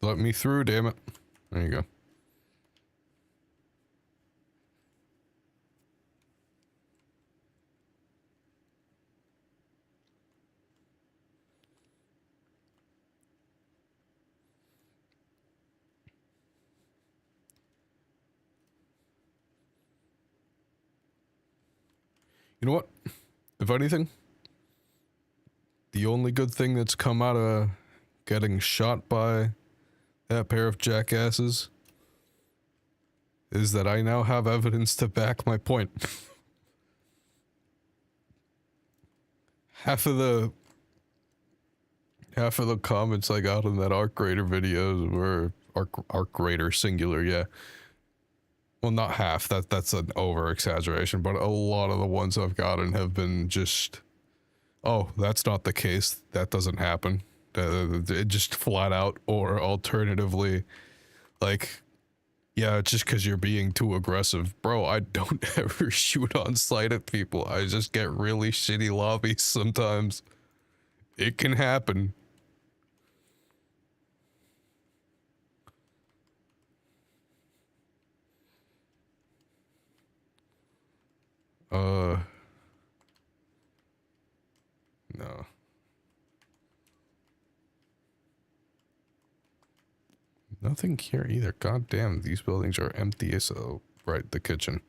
Let me through, damn it. There you go. You know what? If anything, the only good thing that's come out of getting shot by that pair of jackasses is that I now have evidence to back my point. half of the comments I got in that Arc Raider videos were Arc Raider singular, yeah. Well, not half, that's an over exaggeration, but a lot of the ones I've gotten have been just, oh, that's not the case, that doesn't happen. It just flat out, or alternatively, like, yeah, just because you're being too aggressive. Bro, I don't ever shoot on sight at people. I just get really shitty lobbies sometimes. It can happen. No. Nothing here either. God damn, these buildings are empty as hell. Right, the kitchen.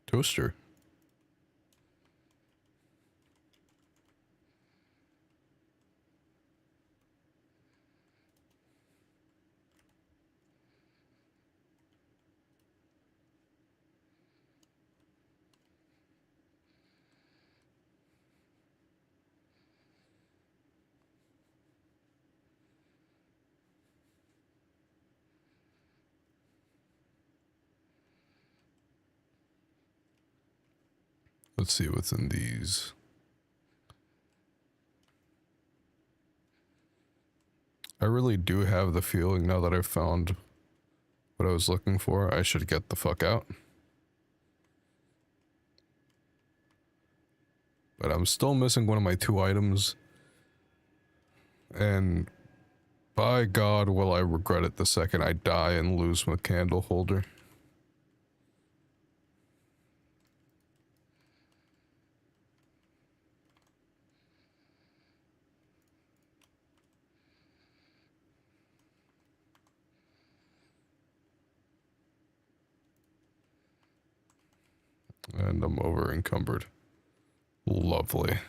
Toaster. Let's see what's in these. I really do have the feeling now that I've found what I was looking for, I should get the fuck out. But I'm still missing one of my 2 items. And by God, will I regret it the second I die and lose my candle holder. And I'm over encumbered. Lovely.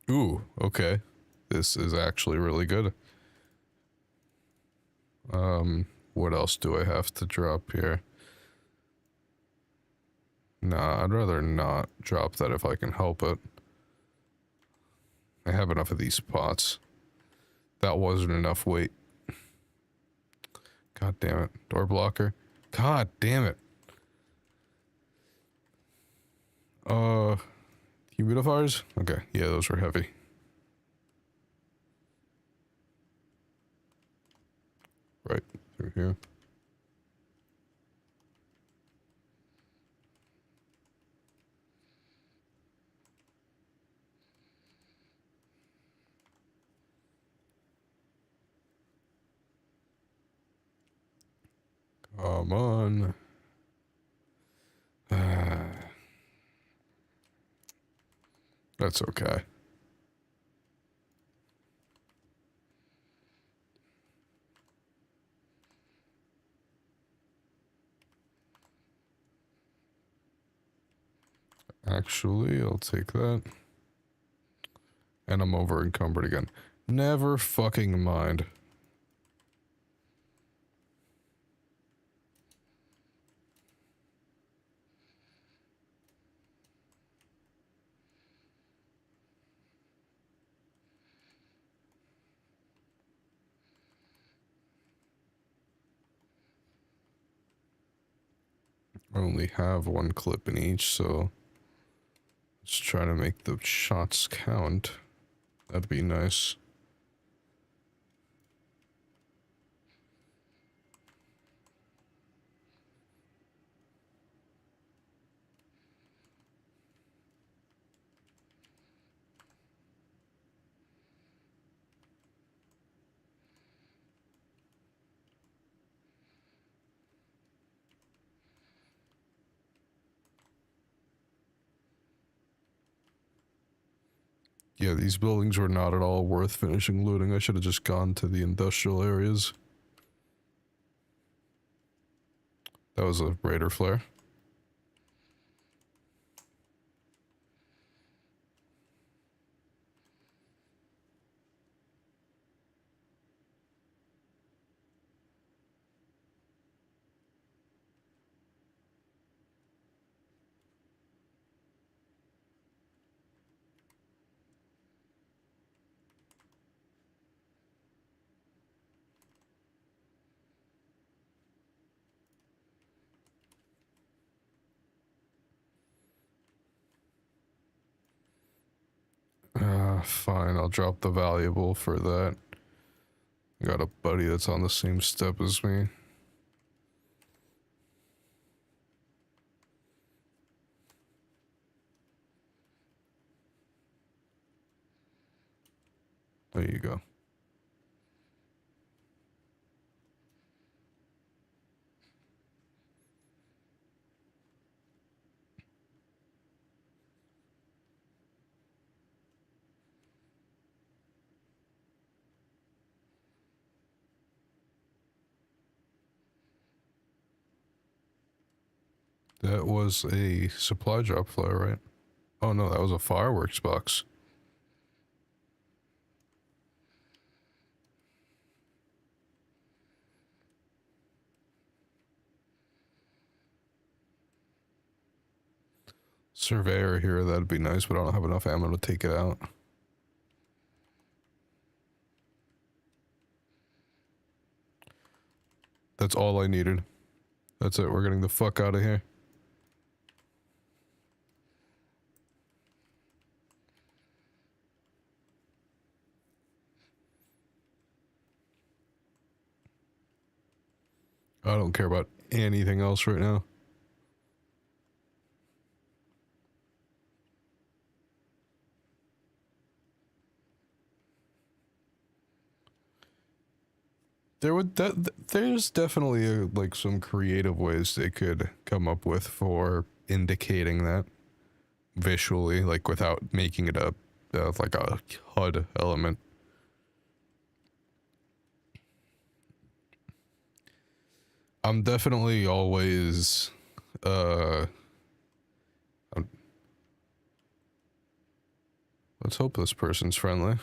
Ooh, okay. This is actually really good. What else do I have to drop here? Nah, I'd rather not drop that if I can help it. I have enough of these pots. That wasn't enough weight. God damn it. Door blocker. God damn it. Humidifiers? Okay, yeah, those were heavy. Right through here. Come on. That's okay. Actually, I'll take that. And I'm over encumbered again. Never fucking mind. I only have one clip in each, so let's try to make the shots count. That'd be nice. Yeah, these buildings were not at all worth finishing looting. I should have just gone to the industrial areas. That was a raider flare. Fine, I'll drop the valuable for that. Got a buddy that's on the same step as me. There you go. That was a supply drop flare, right? Oh no, that was a fireworks box. Surveyor here, that'd be nice, but I don't have enough ammo to take it out. That's all I needed. That's it, we're getting the fuck out of here. I don't care about anything else right now. There's definitely like some creative ways they could come up with for indicating that visually, like without making it a like a HUD element. I'm definitely always let's hope this person's friendly.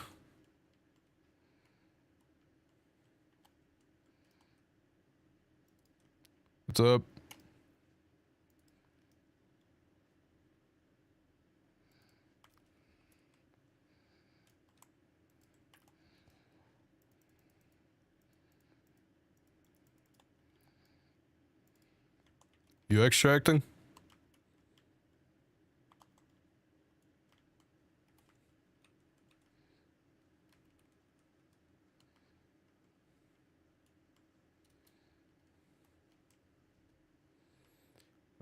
What's up? You extracting?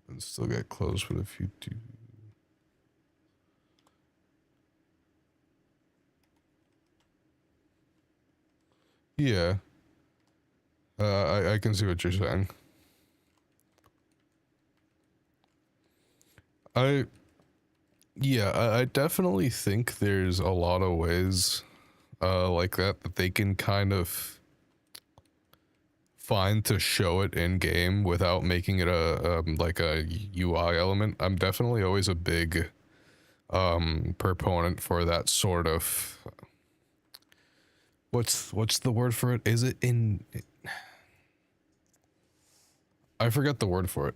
And still got clothes with a few too. Yeah. I can see what you're saying. I definitely think there's a lot of ways like that they can kind of find to show it in game without making it like a UI element. I'm definitely always a big proponent for that sort of, what's the word for it? Is it in, I forget the word for it.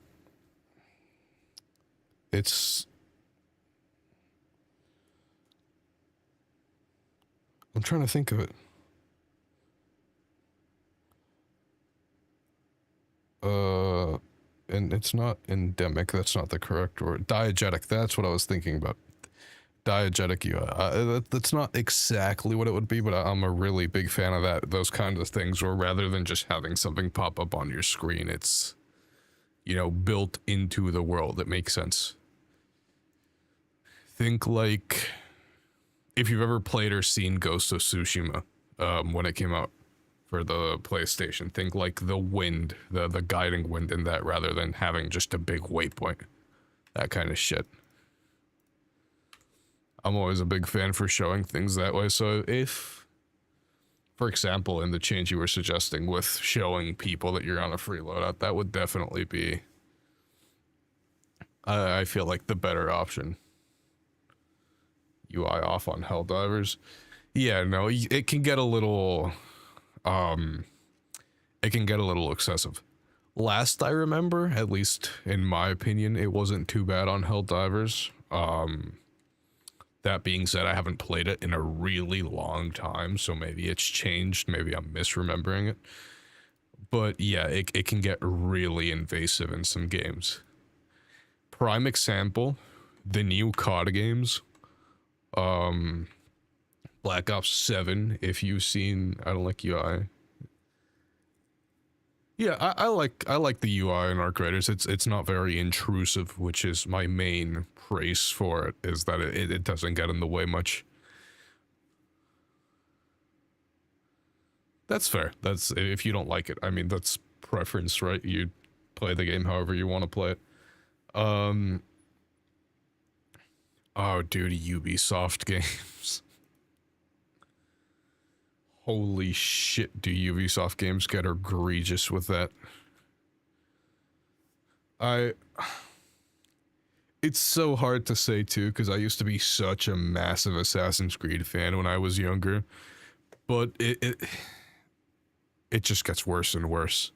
I'm trying to think of it. And it's not endemic, that's not the correct word. Diegetic, that's what I was thinking about. Diegetic UI. That's not exactly what it would be, but I'm a really big fan of that. Those kinds of things where rather than just having something pop up on your screen, it's, you know, built into the world. It makes sense. Think like if you've ever played or seen Ghost of Tsushima when it came out for the PlayStation. Think like the wind, the guiding wind in that rather than having just a big waypoint. That kind of shit. I'm always a big fan for showing things that way. So if, for example, in the change you were suggesting with showing people that you're on a free loadout, that would definitely be, I feel like, the better option. UI off on Helldivers. Yeah, no, it can get a little, it can get a little excessive. Last I remember, at least in my opinion, it wasn't too bad on Helldivers. That being said, I haven't played it in a really long time, so maybe it's changed, maybe I'm misremembering it. But yeah, it can get really invasive in some games. Prime example, the new COD games. Black Ops 7, if you've seen, I don't like UI. Yeah, I like the UI in Arc Raiders. It's not very intrusive, which is my main praise for it, is that it doesn't get in the way much. That's fair. That's, if you don't like it, I mean, that's preference, right? You play the game however you want to play it. Oh, dude, Ubisoft games. Holy shit, do Ubisoft games get egregious with that. It's so hard to say too, because I used to be such a massive Assassin's Creed fan when I was younger, but it just gets worse and worse.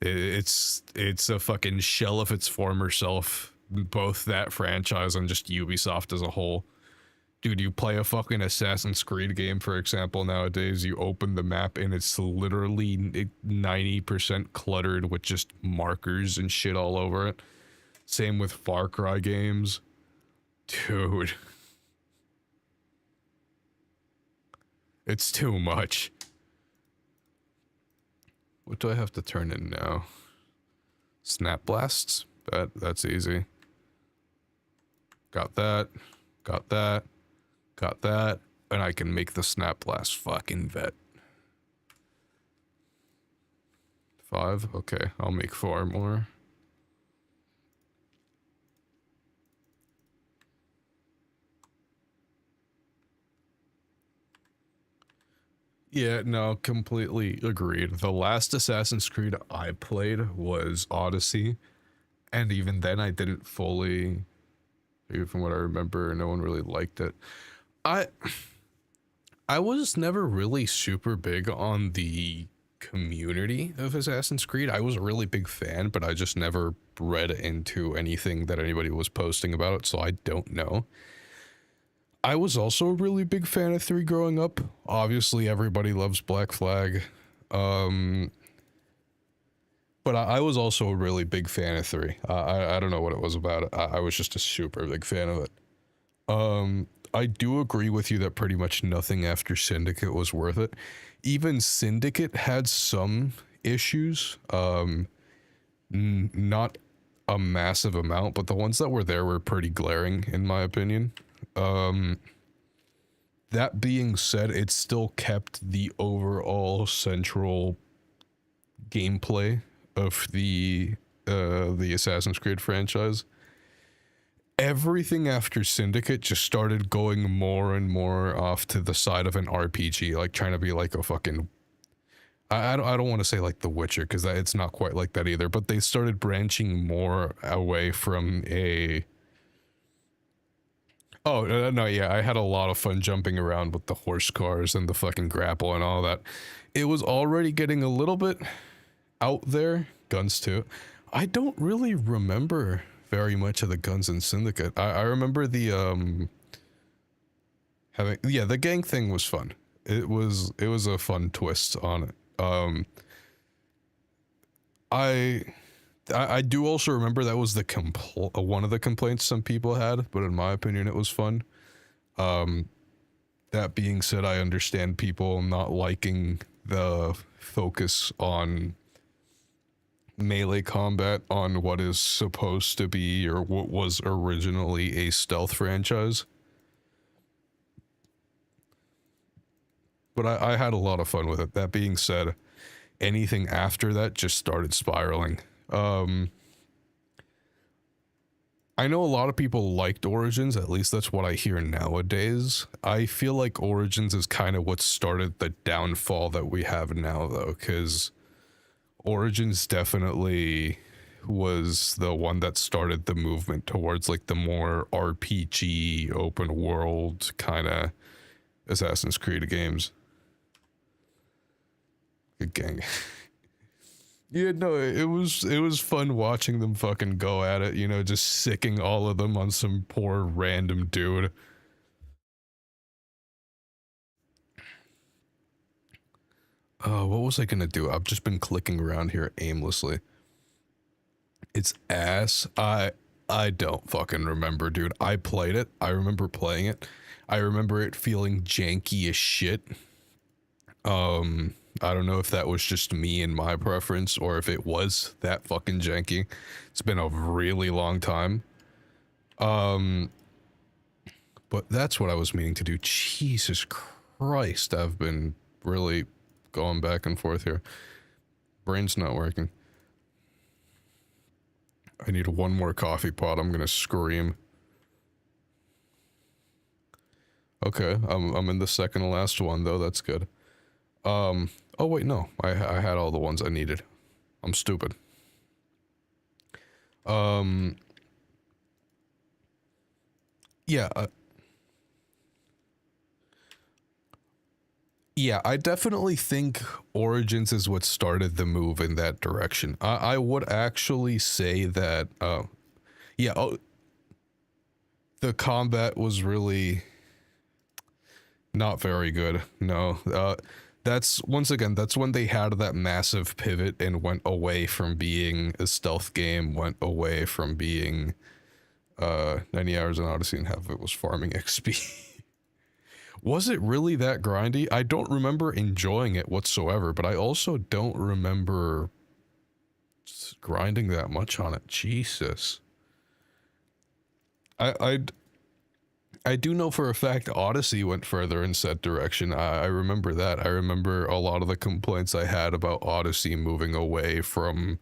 It's a fucking shell of its former self, both that franchise and just Ubisoft as a whole. Dude, you play a fucking Assassin's Creed game, for example, nowadays, you open the map and it's literally 90% cluttered with just markers and shit all over it. Same with Far Cry games. Dude. It's too much. What do I have to turn in now? Snap blasts? That's easy. Got that. Got that. Got that. And I can make the snap blast fucking vet. 5? Okay, I'll make 4 more. Yeah, no, completely agreed. The last Assassin's Creed I played was Odyssey, and even then I didn't fully, even from what I remember, no one really liked it. I was never really super big on the community of Assassin's Creed. I was a really big fan, but I just never read into anything that anybody was posting about it, so I don't know. I was also a really big fan of 3 growing up. Obviously, everybody loves Black Flag. But I was also a really big fan of 3. I don't know what it was about it. I was just a super big fan of it. I do agree with you that pretty much nothing after Syndicate was worth it. Even Syndicate had some issues. Not a massive amount, but the ones that were there were pretty glaring, in my opinion. That being said, it still kept the overall central gameplay of the Assassin's Creed franchise. Everything after Syndicate just started going more and more off to the side of an RPG, like trying to be like a fucking... I don't want to say like The Witcher, because it's not quite like that either, but they started branching more away from a... Oh, no, yeah, I had a lot of fun jumping around with the horse cars and the fucking grapple and all that. It was already getting a little bit out there. Guns too. I don't really remember very much of the guns in Syndicate. I remember the, the gang thing was fun. It was a fun twist on it. I do also remember that was the one of the complaints some people had, but in my opinion, it was fun. That being said, I understand people not liking the focus on melee combat on what is supposed to be, or what was originally a stealth franchise. But I had a lot of fun with it. That being said, anything after that just started spiraling. I know a lot of people liked Origins, at least that's what I hear nowadays. I feel like Origins is kind of what started the downfall that we have now, though, because Origins definitely was the one that started the movement towards like the more RPG, open world kind of Assassin's Creed games. Good gang. Yeah, no, it was fun watching them fucking go at it, you know, just sicking all of them on some poor random dude. What was I gonna do? I've just been clicking around here aimlessly. It's ass. I don't fucking remember, dude. I played it. I remember playing it. I remember it feeling janky as shit. I don't know if that was just me and my preference, or if it was that fucking janky. It's been a really long time. But that's what I was meaning to do. Jesus Christ, I've been really going back and forth here. Brain's not working. I need one more coffee pot. I'm gonna scream. Okay, I'm in the second to last one though. That's good. Oh wait, no. I had all the ones I needed. I'm stupid. Yeah. Yeah, I definitely think Origins is what started the move in that direction. I would actually say that, the combat was really not very good. No, that's, once again, that's when they had that massive pivot and went away from being a stealth game, went away from being 90 hours in Odyssey, and half of it was farming XP. Was it really that grindy? I don't remember enjoying it whatsoever, but I also don't remember grinding that much on it. Jesus. I do know for a fact Odyssey went further in said direction. I remember that. I remember a lot of the complaints I had about Odyssey moving away from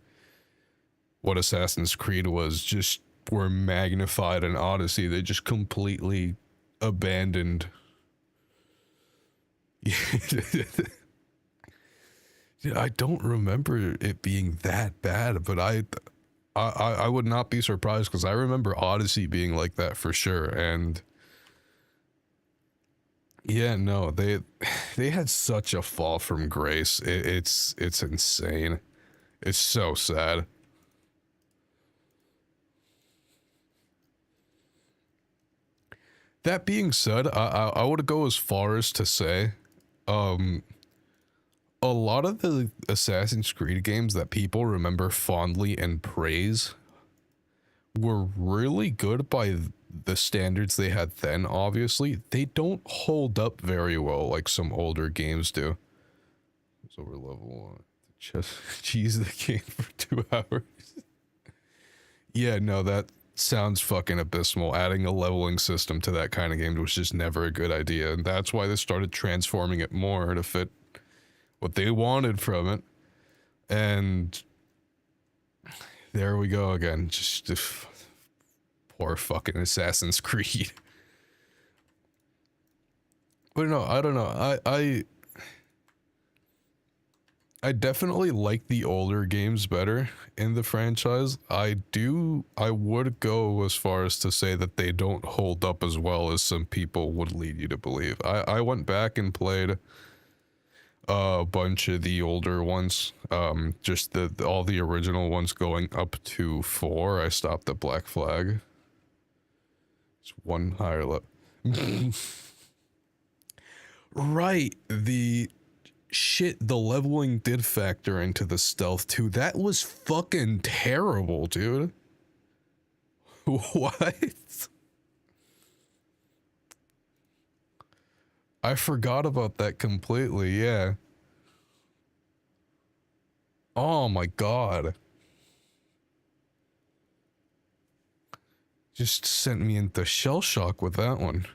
what Assassin's Creed was just were magnified in Odyssey. They just completely abandoned. I don't remember it being that bad, but I would not be surprised, because I remember Odyssey being like that for sure. And Yeah, no, they had such a fall from grace. It's insane. It's so sad. That being said, I would go as far as to say, um, a lot of the Assassin's Creed games that people remember fondly and praise were really good by the standards they had then. Obviously, they don't hold up very well like some older games do. So we're level 1. Just cheese the game for 2 hours. Yeah, no, that sounds fucking abysmal. Adding a leveling system to that kind of game was just never a good idea, and that's why they started transforming it more to fit what they wanted from it. And there we go again. Just poor fucking Assassin's Creed. But no, I don't know. I definitely like the older games better in the franchise. I would go as far as to say that they don't hold up as well as some people would lead you to believe. I went back and played a bunch of the older ones, just all the original ones going up to 4. I stopped at Black Flag. It's one higher level. Right, the leveling did factor into the stealth too. That was fucking terrible, dude. What? I forgot about that completely, yeah. Oh my god. Just sent me into shell shock with that one.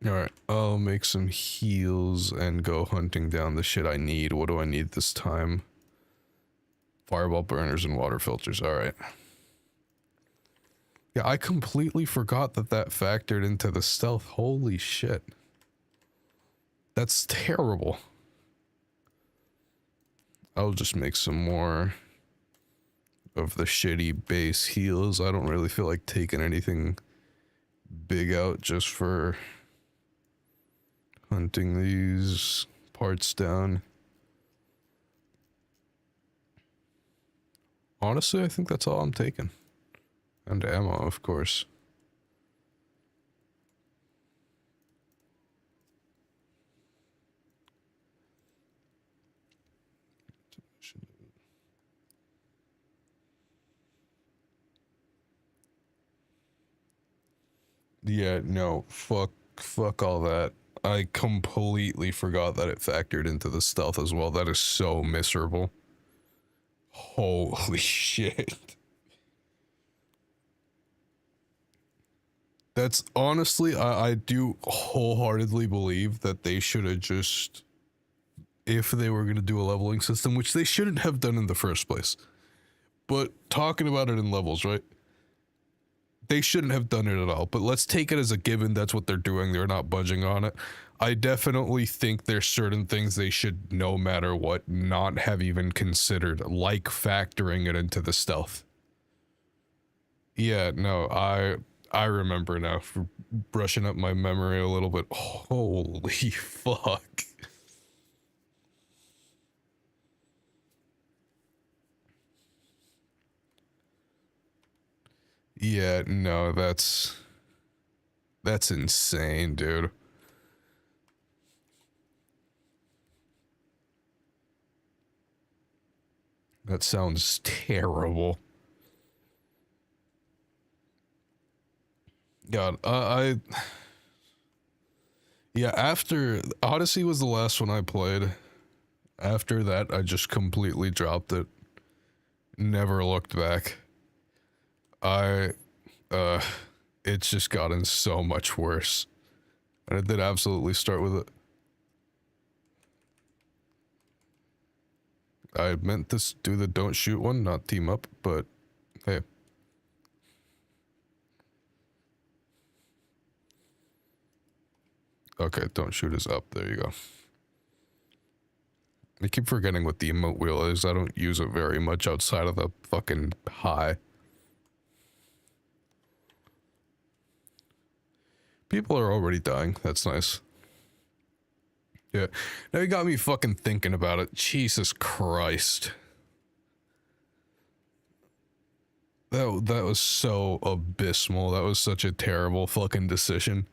Alright, I'll make some heals and go hunting down the shit I need. What do I need this time? Fireball burners and water filters, alright. Yeah, I completely forgot that factored into the stealth. Holy shit. That's terrible. I'll just make some more of the shitty base heals. I don't really feel like taking anything big out just for hunting these parts down. Honestly, I think that's all I'm taking. And ammo, of course. Yeah, no, fuck all that. I completely forgot that it factored into the stealth as well. That is so miserable. Holy shit. That's honestly, I do wholeheartedly believe that they should have just, if they were going to do a leveling system, which they shouldn't have done in the first place. But talking about it in levels, right? They shouldn't have done it at all, but let's take it as a given that's what they're doing. They're not budging on it. I definitely think there's certain things they should, no matter what, not have even considered, like factoring it into the stealth. Yeah, no, I remember now, for brushing up my memory a little bit. Holy fuck. Yeah, no, that's insane, dude. That sounds terrible. God, yeah, after Odyssey was the last one I played. After that, I just completely dropped it. Never looked back. It's just gotten so much worse. And it did absolutely start with it. I meant to do the don't shoot one, not team up, but hey. Okay, don't shoot is up. There you go. I keep forgetting what the emote wheel is. I don't use it very much outside of the fucking high. People are already dying. That's nice. Yeah. Now you got me fucking thinking about it. Jesus Christ. That was so abysmal. That was such a terrible fucking decision.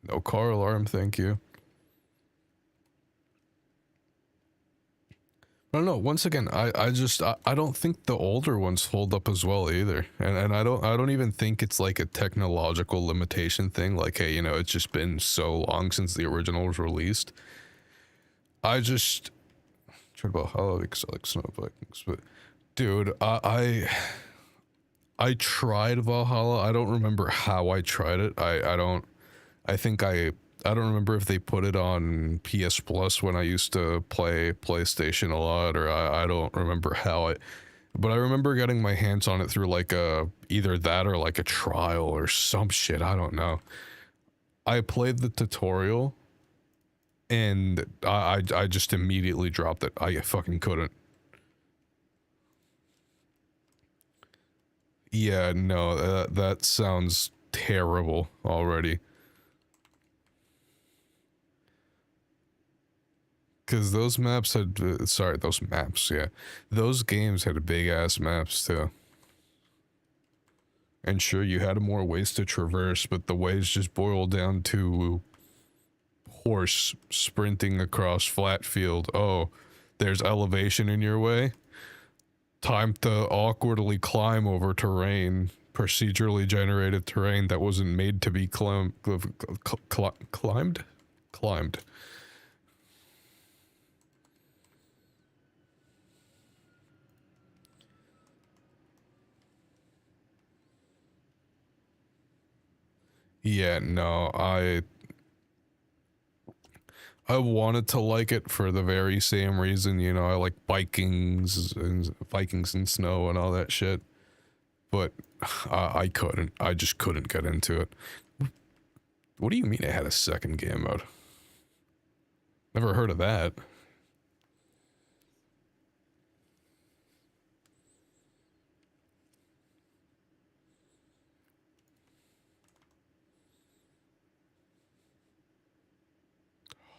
No car alarm, thank you. I don't know. Once again, I don't think the older ones hold up as well either, and I don't even think it's like a technological limitation thing. Like, hey, you know, it's just been so long since the original was released. I just tried about Hollow because I like Snow Vikings, but dude, I tried Valhalla. I don't remember how I tried it. I don't remember if they put it on PS Plus when I used to play PlayStation a lot, or I don't remember how but I remember getting my hands on it through like either that or like a trial or some shit. I don't know. I played the tutorial and I just immediately dropped it. I fucking couldn't. Yeah, no, that sounds terrible already. Because those maps had, yeah. Those games had big ass maps too. And sure, you had more ways to traverse, but the ways just boiled down to horse sprinting across flat field. Oh, there's elevation in your way. Time to awkwardly climb over terrain, procedurally generated terrain that wasn't made to be climbed. Yeah, no, I wanted to like it for the very same reason, you know, I like Vikings and snow and all that shit. But I couldn't. I just couldn't get into it. What do you mean it had a second game mode? Never heard of that.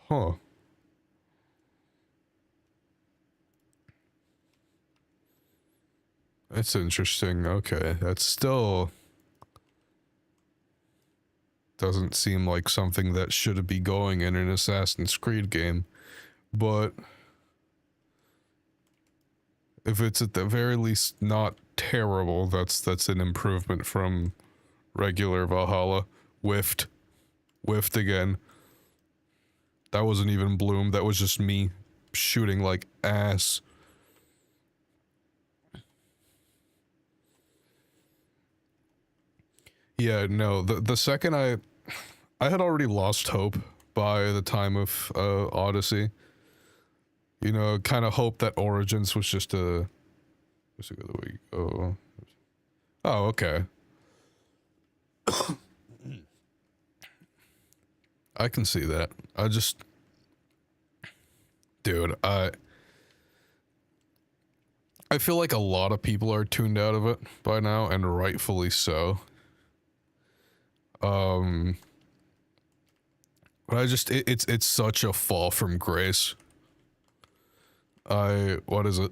Huh. That's interesting. Okay, that still doesn't seem like something that should be going in an Assassin's Creed game, but if it's at the very least not terrible, that's an improvement from regular Valhalla. Whiffed again. That wasn't even Bloom, that was just me shooting like ass. Yeah, no, the second I had already lost hope by the time of Odyssey. You know, kind of hope that Origins was just a... Where's the other way? Oh, okay. I can see that. I just... Dude, I feel like a lot of people are tuned out of it by now, and rightfully so. But I just, it's such a fall from grace. What is it?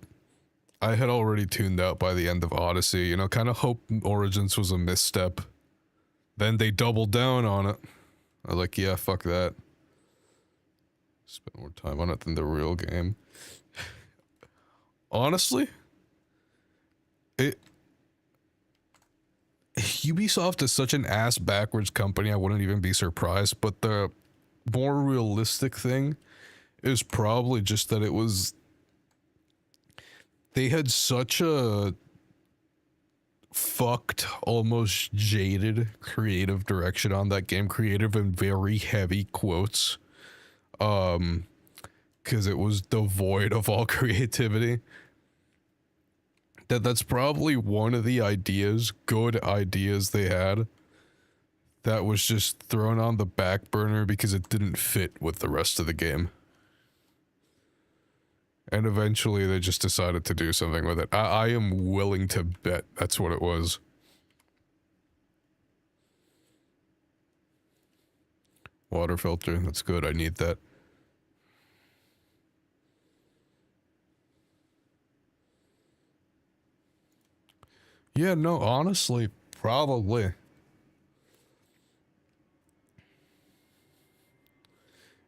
I had already tuned out by the end of Odyssey, you know, kind of hope Origins was a misstep. Then they doubled down on it. I was like, yeah, fuck that. Spend more time on it than the real game. Honestly, Ubisoft is such an ass backwards company, I wouldn't even be surprised, but the more realistic thing is probably just that it was... They had such a fucked, almost jaded creative direction on that game. Creative in very heavy quotes. Because it was devoid of all creativity. That's probably one of the good ideas they had, that was just thrown on the back burner because it didn't fit with the rest of the game. And eventually they just decided to do something with it. I am willing to bet that's what it was. Water filter, that's good. I need that. Yeah, no, honestly, probably.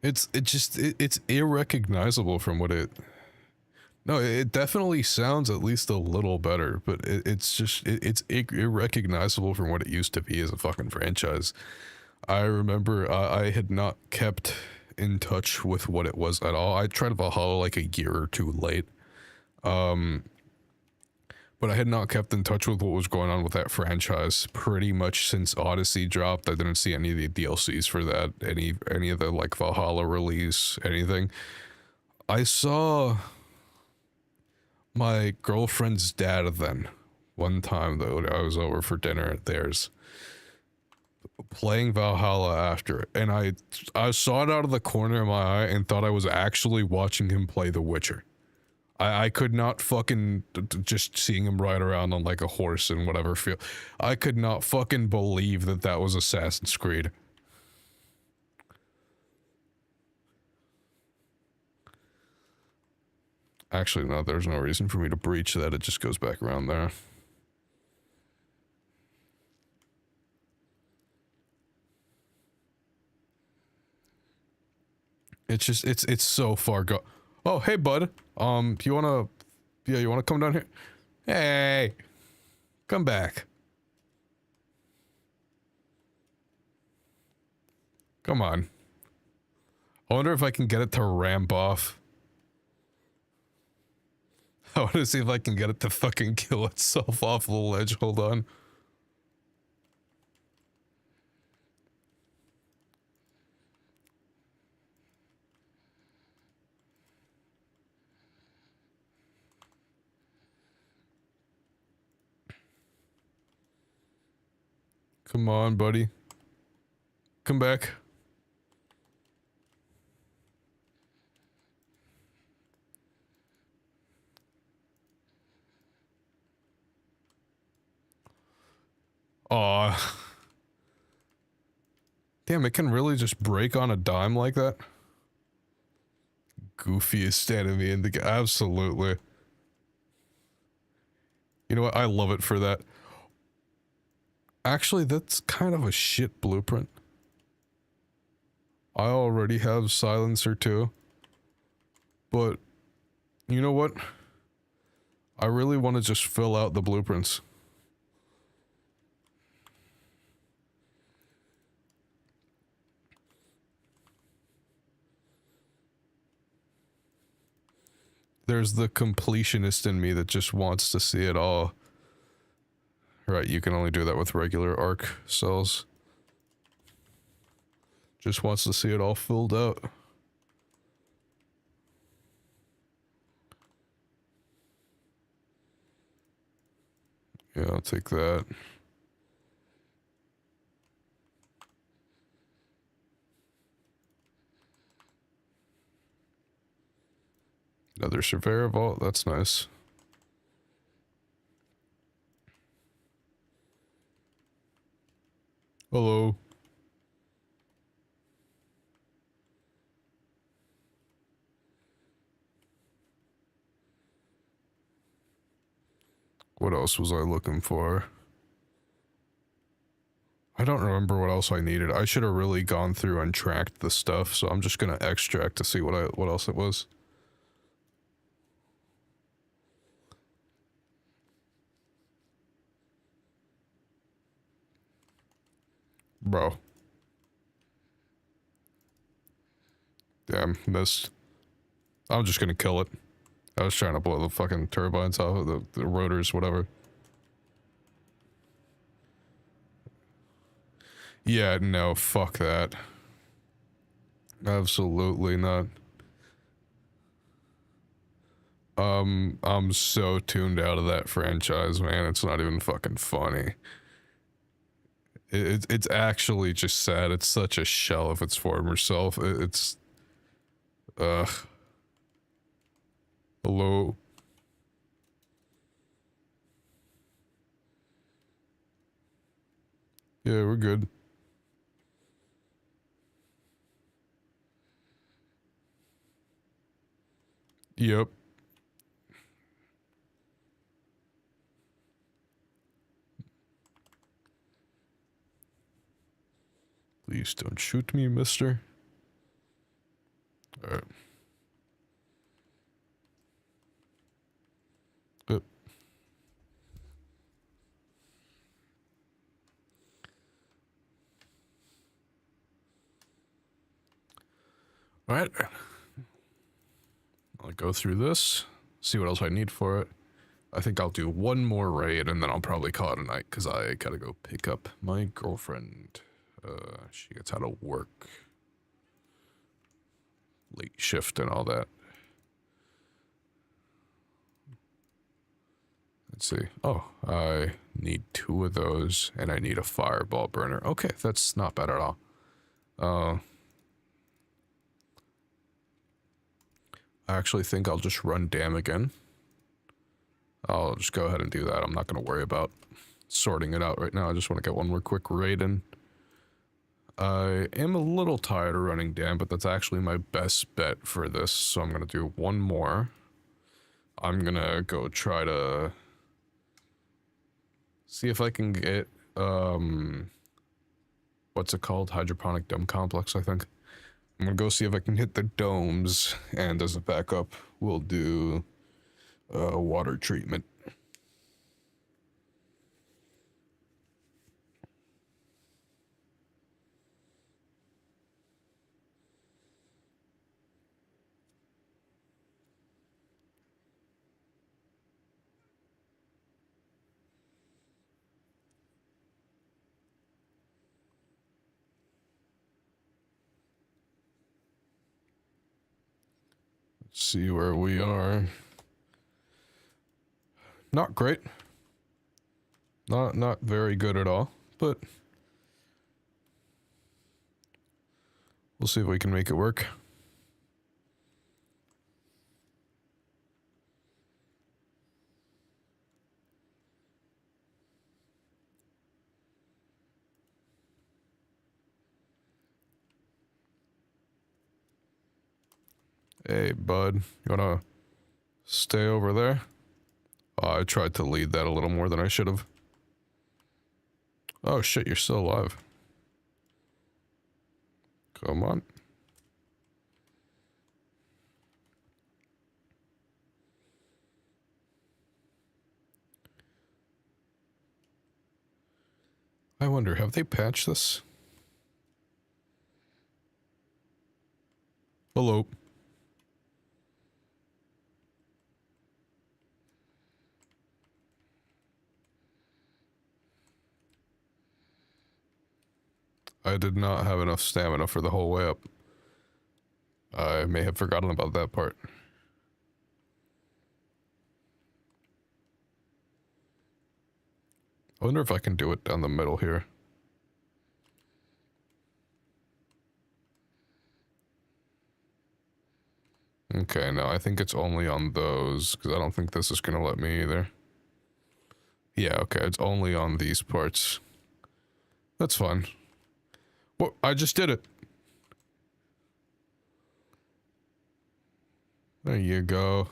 It's irrecognizable from what it. No, it definitely sounds at least a little better, but it's irrecognizable from what it used to be as a fucking franchise. I remember I had not kept in touch with what it was at all. I tried Valhalla like a year or two late. But I had not kept in touch with what was going on with that franchise pretty much since Odyssey dropped. I didn't see any of the DLCs for that, any of the like Valhalla release, anything. I saw my girlfriend's dad then one time though. I was over for dinner at theirs, playing Valhalla after it, and I saw it out of the corner of my eye and thought I was actually watching him play The Witcher. I could not fucking just seeing him ride around on like a horse and whatever feel. I could not fucking believe that that was Assassin's Creed. Actually, no, there's no reason for me to breach that. It just goes back around there. It's just, it's so far go. Oh, hey, bud. You wanna come down here? Hey, come back. Come on. I wonder if I can get it to ramp off. I want to see if I can get it to fucking kill itself off the ledge. Hold on. Come on, buddy. Come back. Aw. Damn, it can really just break on a dime like that? Goofiest enemy in the game. Absolutely. You know what? I love it for that. Actually, that's kind of a shit blueprint. I already have Silencer too. But, you know what? I really want to just fill out the blueprints. There's the completionist in me that just wants to see it all. Right, you can only do that with regular arc cells. Just wants to see it all filled out. Yeah, I'll take that. Another Surveyor Vault, that's nice. Hello. What else was I looking for? I don't remember what else I needed. I should have really gone through and tracked the stuff, so I'm just gonna extract to see what else it was. Bro. Damn, missed. I'm just gonna kill it. I was trying to blow the fucking turbines off of the rotors, whatever. Yeah, no, fuck that. Absolutely not. I'm so tuned out of that franchise, man. It's not even fucking funny. It's actually just sad. It's such a shell of its former self. It's... Ugh. Hello? Yeah, we're good. Yep. Please don't shoot me, mister. Alright. Yep. Alright. I'll go through this, see what else I need for it. I think I'll do one more raid and then I'll probably call it a night because I gotta go pick up my girlfriend. She gets out of work. Late shift and all that. Let's see. Oh, I need 2 of those and I need a fireball burner. Okay, that's not bad at all. I actually think I'll just run dam again. I'll just go ahead and do that. I'm not going to worry about sorting it out right now. I just want to get one more quick raid in. I am a little tired of running dam, but that's actually my best bet for this. So I'm going to do one more. I'm going to go try to see if I can get, what's it called? Hydroponic Dome Complex, I think. I'm going to go see if I can hit the domes. And as a backup, we'll do water treatment. See where we are. Not great. Not very good at all, but we'll see if we can make it work. Hey, bud, you wanna stay over there? Oh, I tried to lead that a little more than I should have. Oh shit, you're still alive. Come on. I wonder, have they patched this? Hello. I did not have enough stamina for the whole way up. I may have forgotten about that part. I wonder if I can do it down the middle here. Okay, no, I think it's only on those, because I don't think this is going to let me either. Yeah, okay, it's only on these parts. That's fine. What? I just did it. There you go.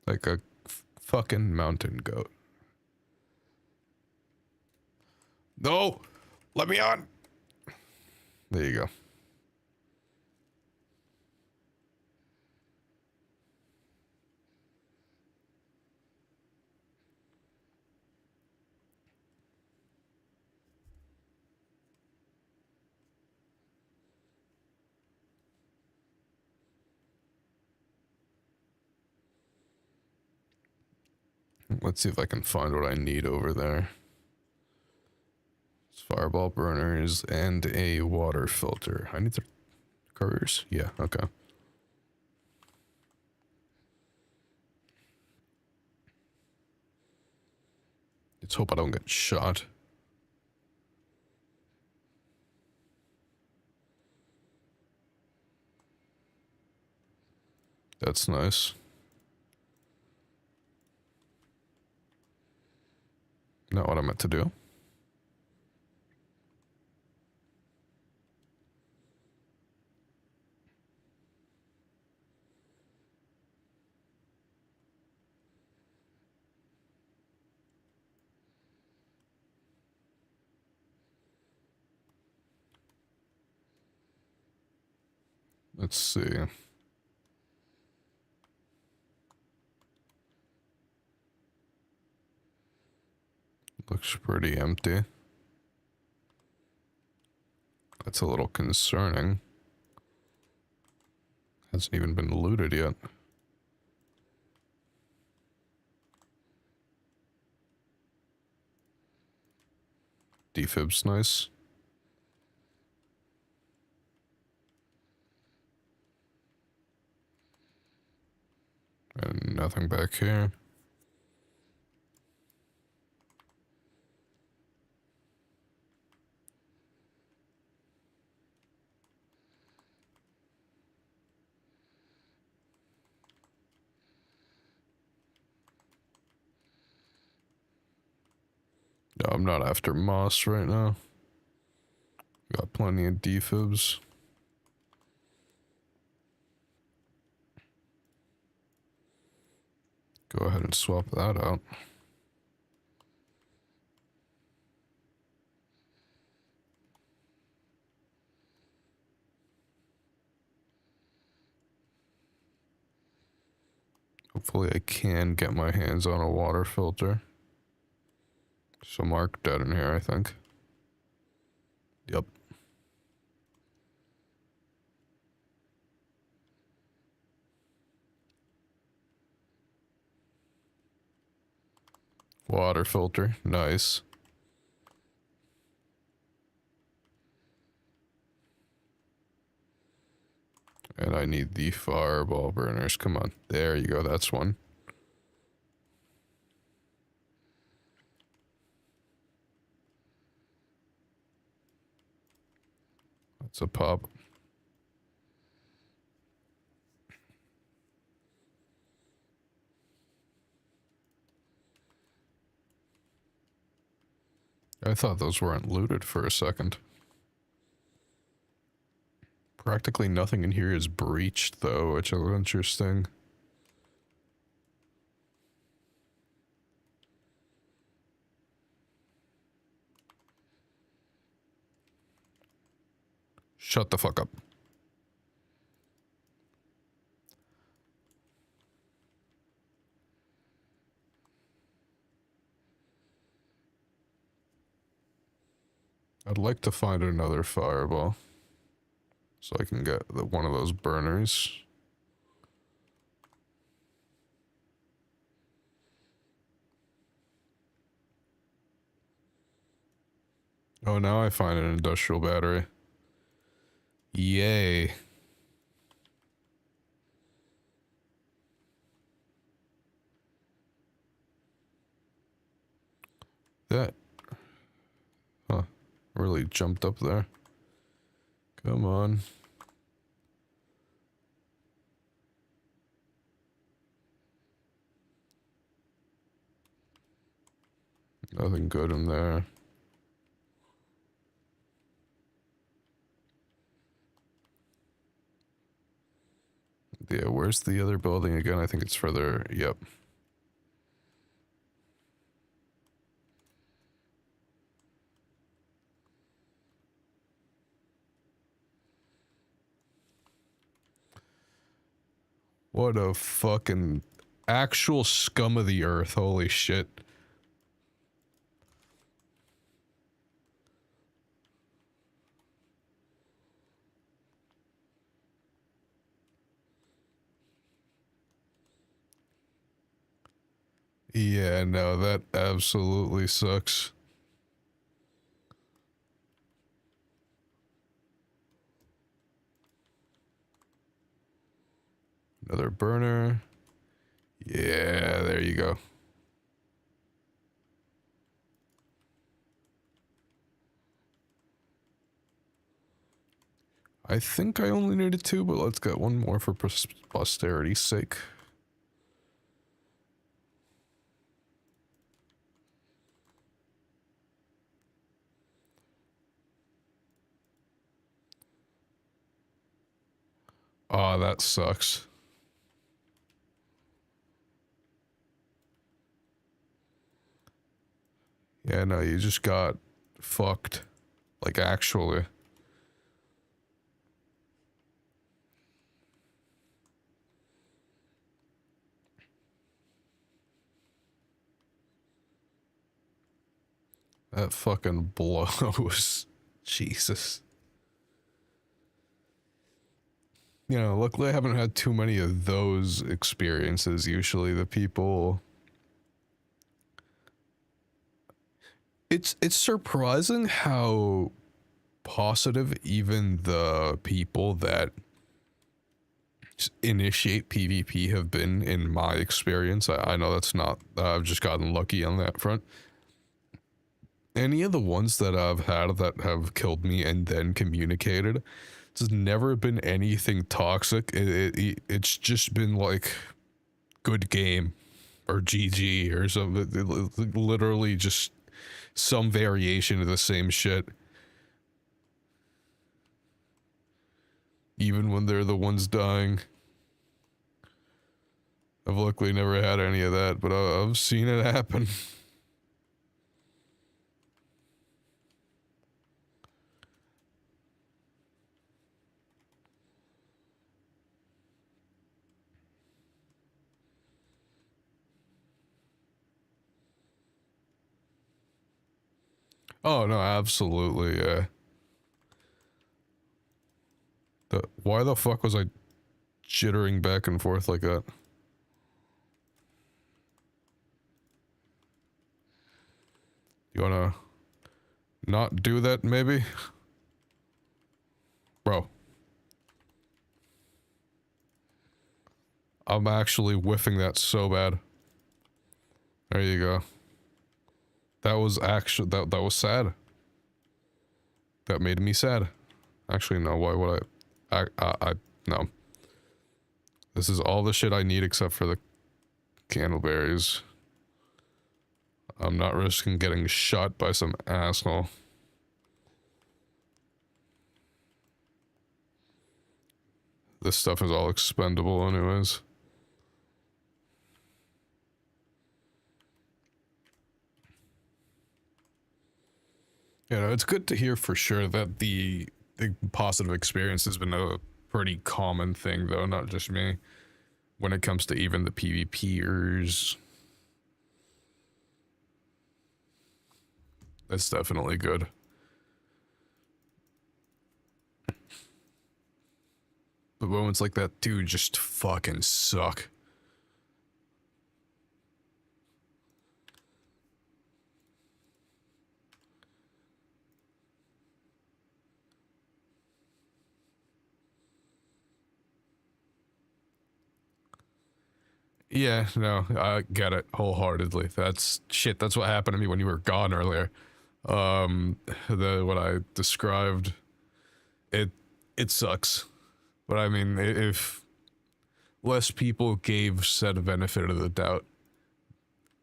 Like a fucking mountain goat. No! Let me on! There you go. Let's see if I can find what I need over there. It's fireball burners and a water filter. I need the couriers? Yeah, okay. Let's hope I don't get shot. That's nice. Not what I meant to do. Let's see. Looks pretty empty. That's a little concerning. Hasn't even been looted yet. Defib's nice. And nothing back here. No, I'm not after moss right now. Got plenty of defibs. Go ahead and swap that out. Hopefully I can get my hands on a water filter. Some arc dead in here, I think. Yep. Water filter, nice. And I need the fireball burners. Come on. There you go. That's one. That's a pop. I thought those weren't looted for a second. Practically nothing in here is breached, though, which is interesting. Shut the fuck up. I'd like to find another fireball so I can get one of those burners. Oh, now I find an industrial battery. Yay. That, huh, really jumped up there. Come on. Nothing good in there. Yeah, where's the other building again? I think it's further, yep. What a fucking actual scum of the earth, holy shit. Yeah, no, that absolutely sucks. Another burner. Yeah, there you go. I think I only needed two, but let's get one more for posterity's sake. Oh, that sucks. Yeah, no, you just got fucked. Like, actually. That fucking blows. Jesus. You know, luckily I haven't had too many of those experiences. Usually the people... It's surprising how positive even the people that initiate PvP have been in my experience. I know that's not... I've just gotten lucky on that front. Any of the ones that I've had that have killed me and then communicated, it's never been anything toxic. It's just been like good game or GG or something. Literally just some variation of the same shit. Even when they're the ones dying. I've luckily never had any of that, but I've seen it happen. Oh no, absolutely, yeah. Why the fuck was I jittering back and forth like that? You wanna not do that, maybe? Bro. I'm actually whiffing that so bad. There you go. That was actually, that was sad. That made me sad. Actually, no, why would no. This is all the shit I need except for the candleberries. I'm not risking getting shot by some asshole. This stuff is all expendable anyways. You know, it's good to hear for sure that the positive experience has been a pretty common thing, though, not just me. When it comes to even the PvPers. That's definitely good. But moments like that, too, just fucking suck. Yeah, no, I get it wholeheartedly. That's shit. That's what happened to me when you were gone earlier. What I described, it sucks. But I mean, if less people gave said benefit of the doubt,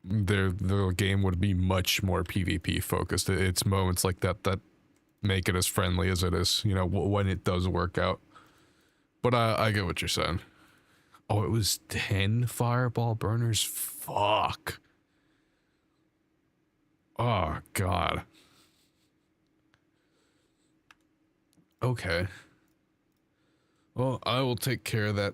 the game would be much more PvP focused. It's moments like that that make it as friendly as it is, you know, when it does work out. But I get what you're saying. Oh, it was 10 fireball burners? Fuck. Oh, God. Okay. Well, I will take care of that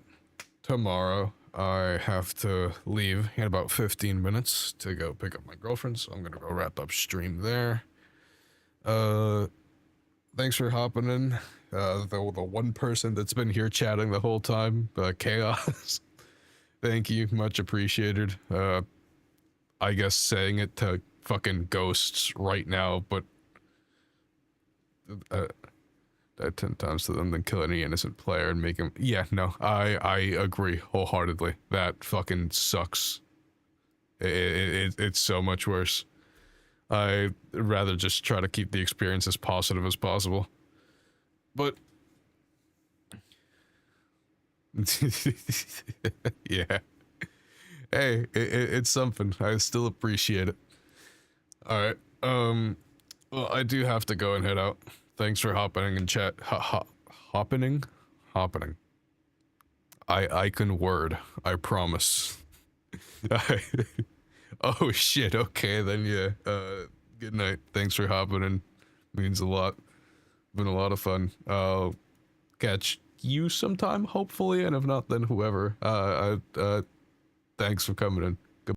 tomorrow. I have to leave in about 15 minutes to go pick up my girlfriend, so I'm gonna go wrap up stream there. Thanks for hopping in. The one person that's been here chatting the whole time, Chaos. Thank you, much appreciated. I guess saying it to fucking ghosts right now, but 10 times to them than kill any innocent player and make him... Yeah, no, I agree wholeheartedly. That fucking sucks. It's so much worse. I'd rather just try to keep the experience as positive as possible. But... yeah. Hey, it's something. I still appreciate it. Alright, well, I do have to go and head out. Thanks for hopping in chat. Hoppening? I can word. I promise. Oh shit, okay then, yeah. Good night. Thanks for hopping in. Means a lot. Been a lot of fun. I'll catch you sometime, hopefully, and if not, then whoever. Thanks for coming in.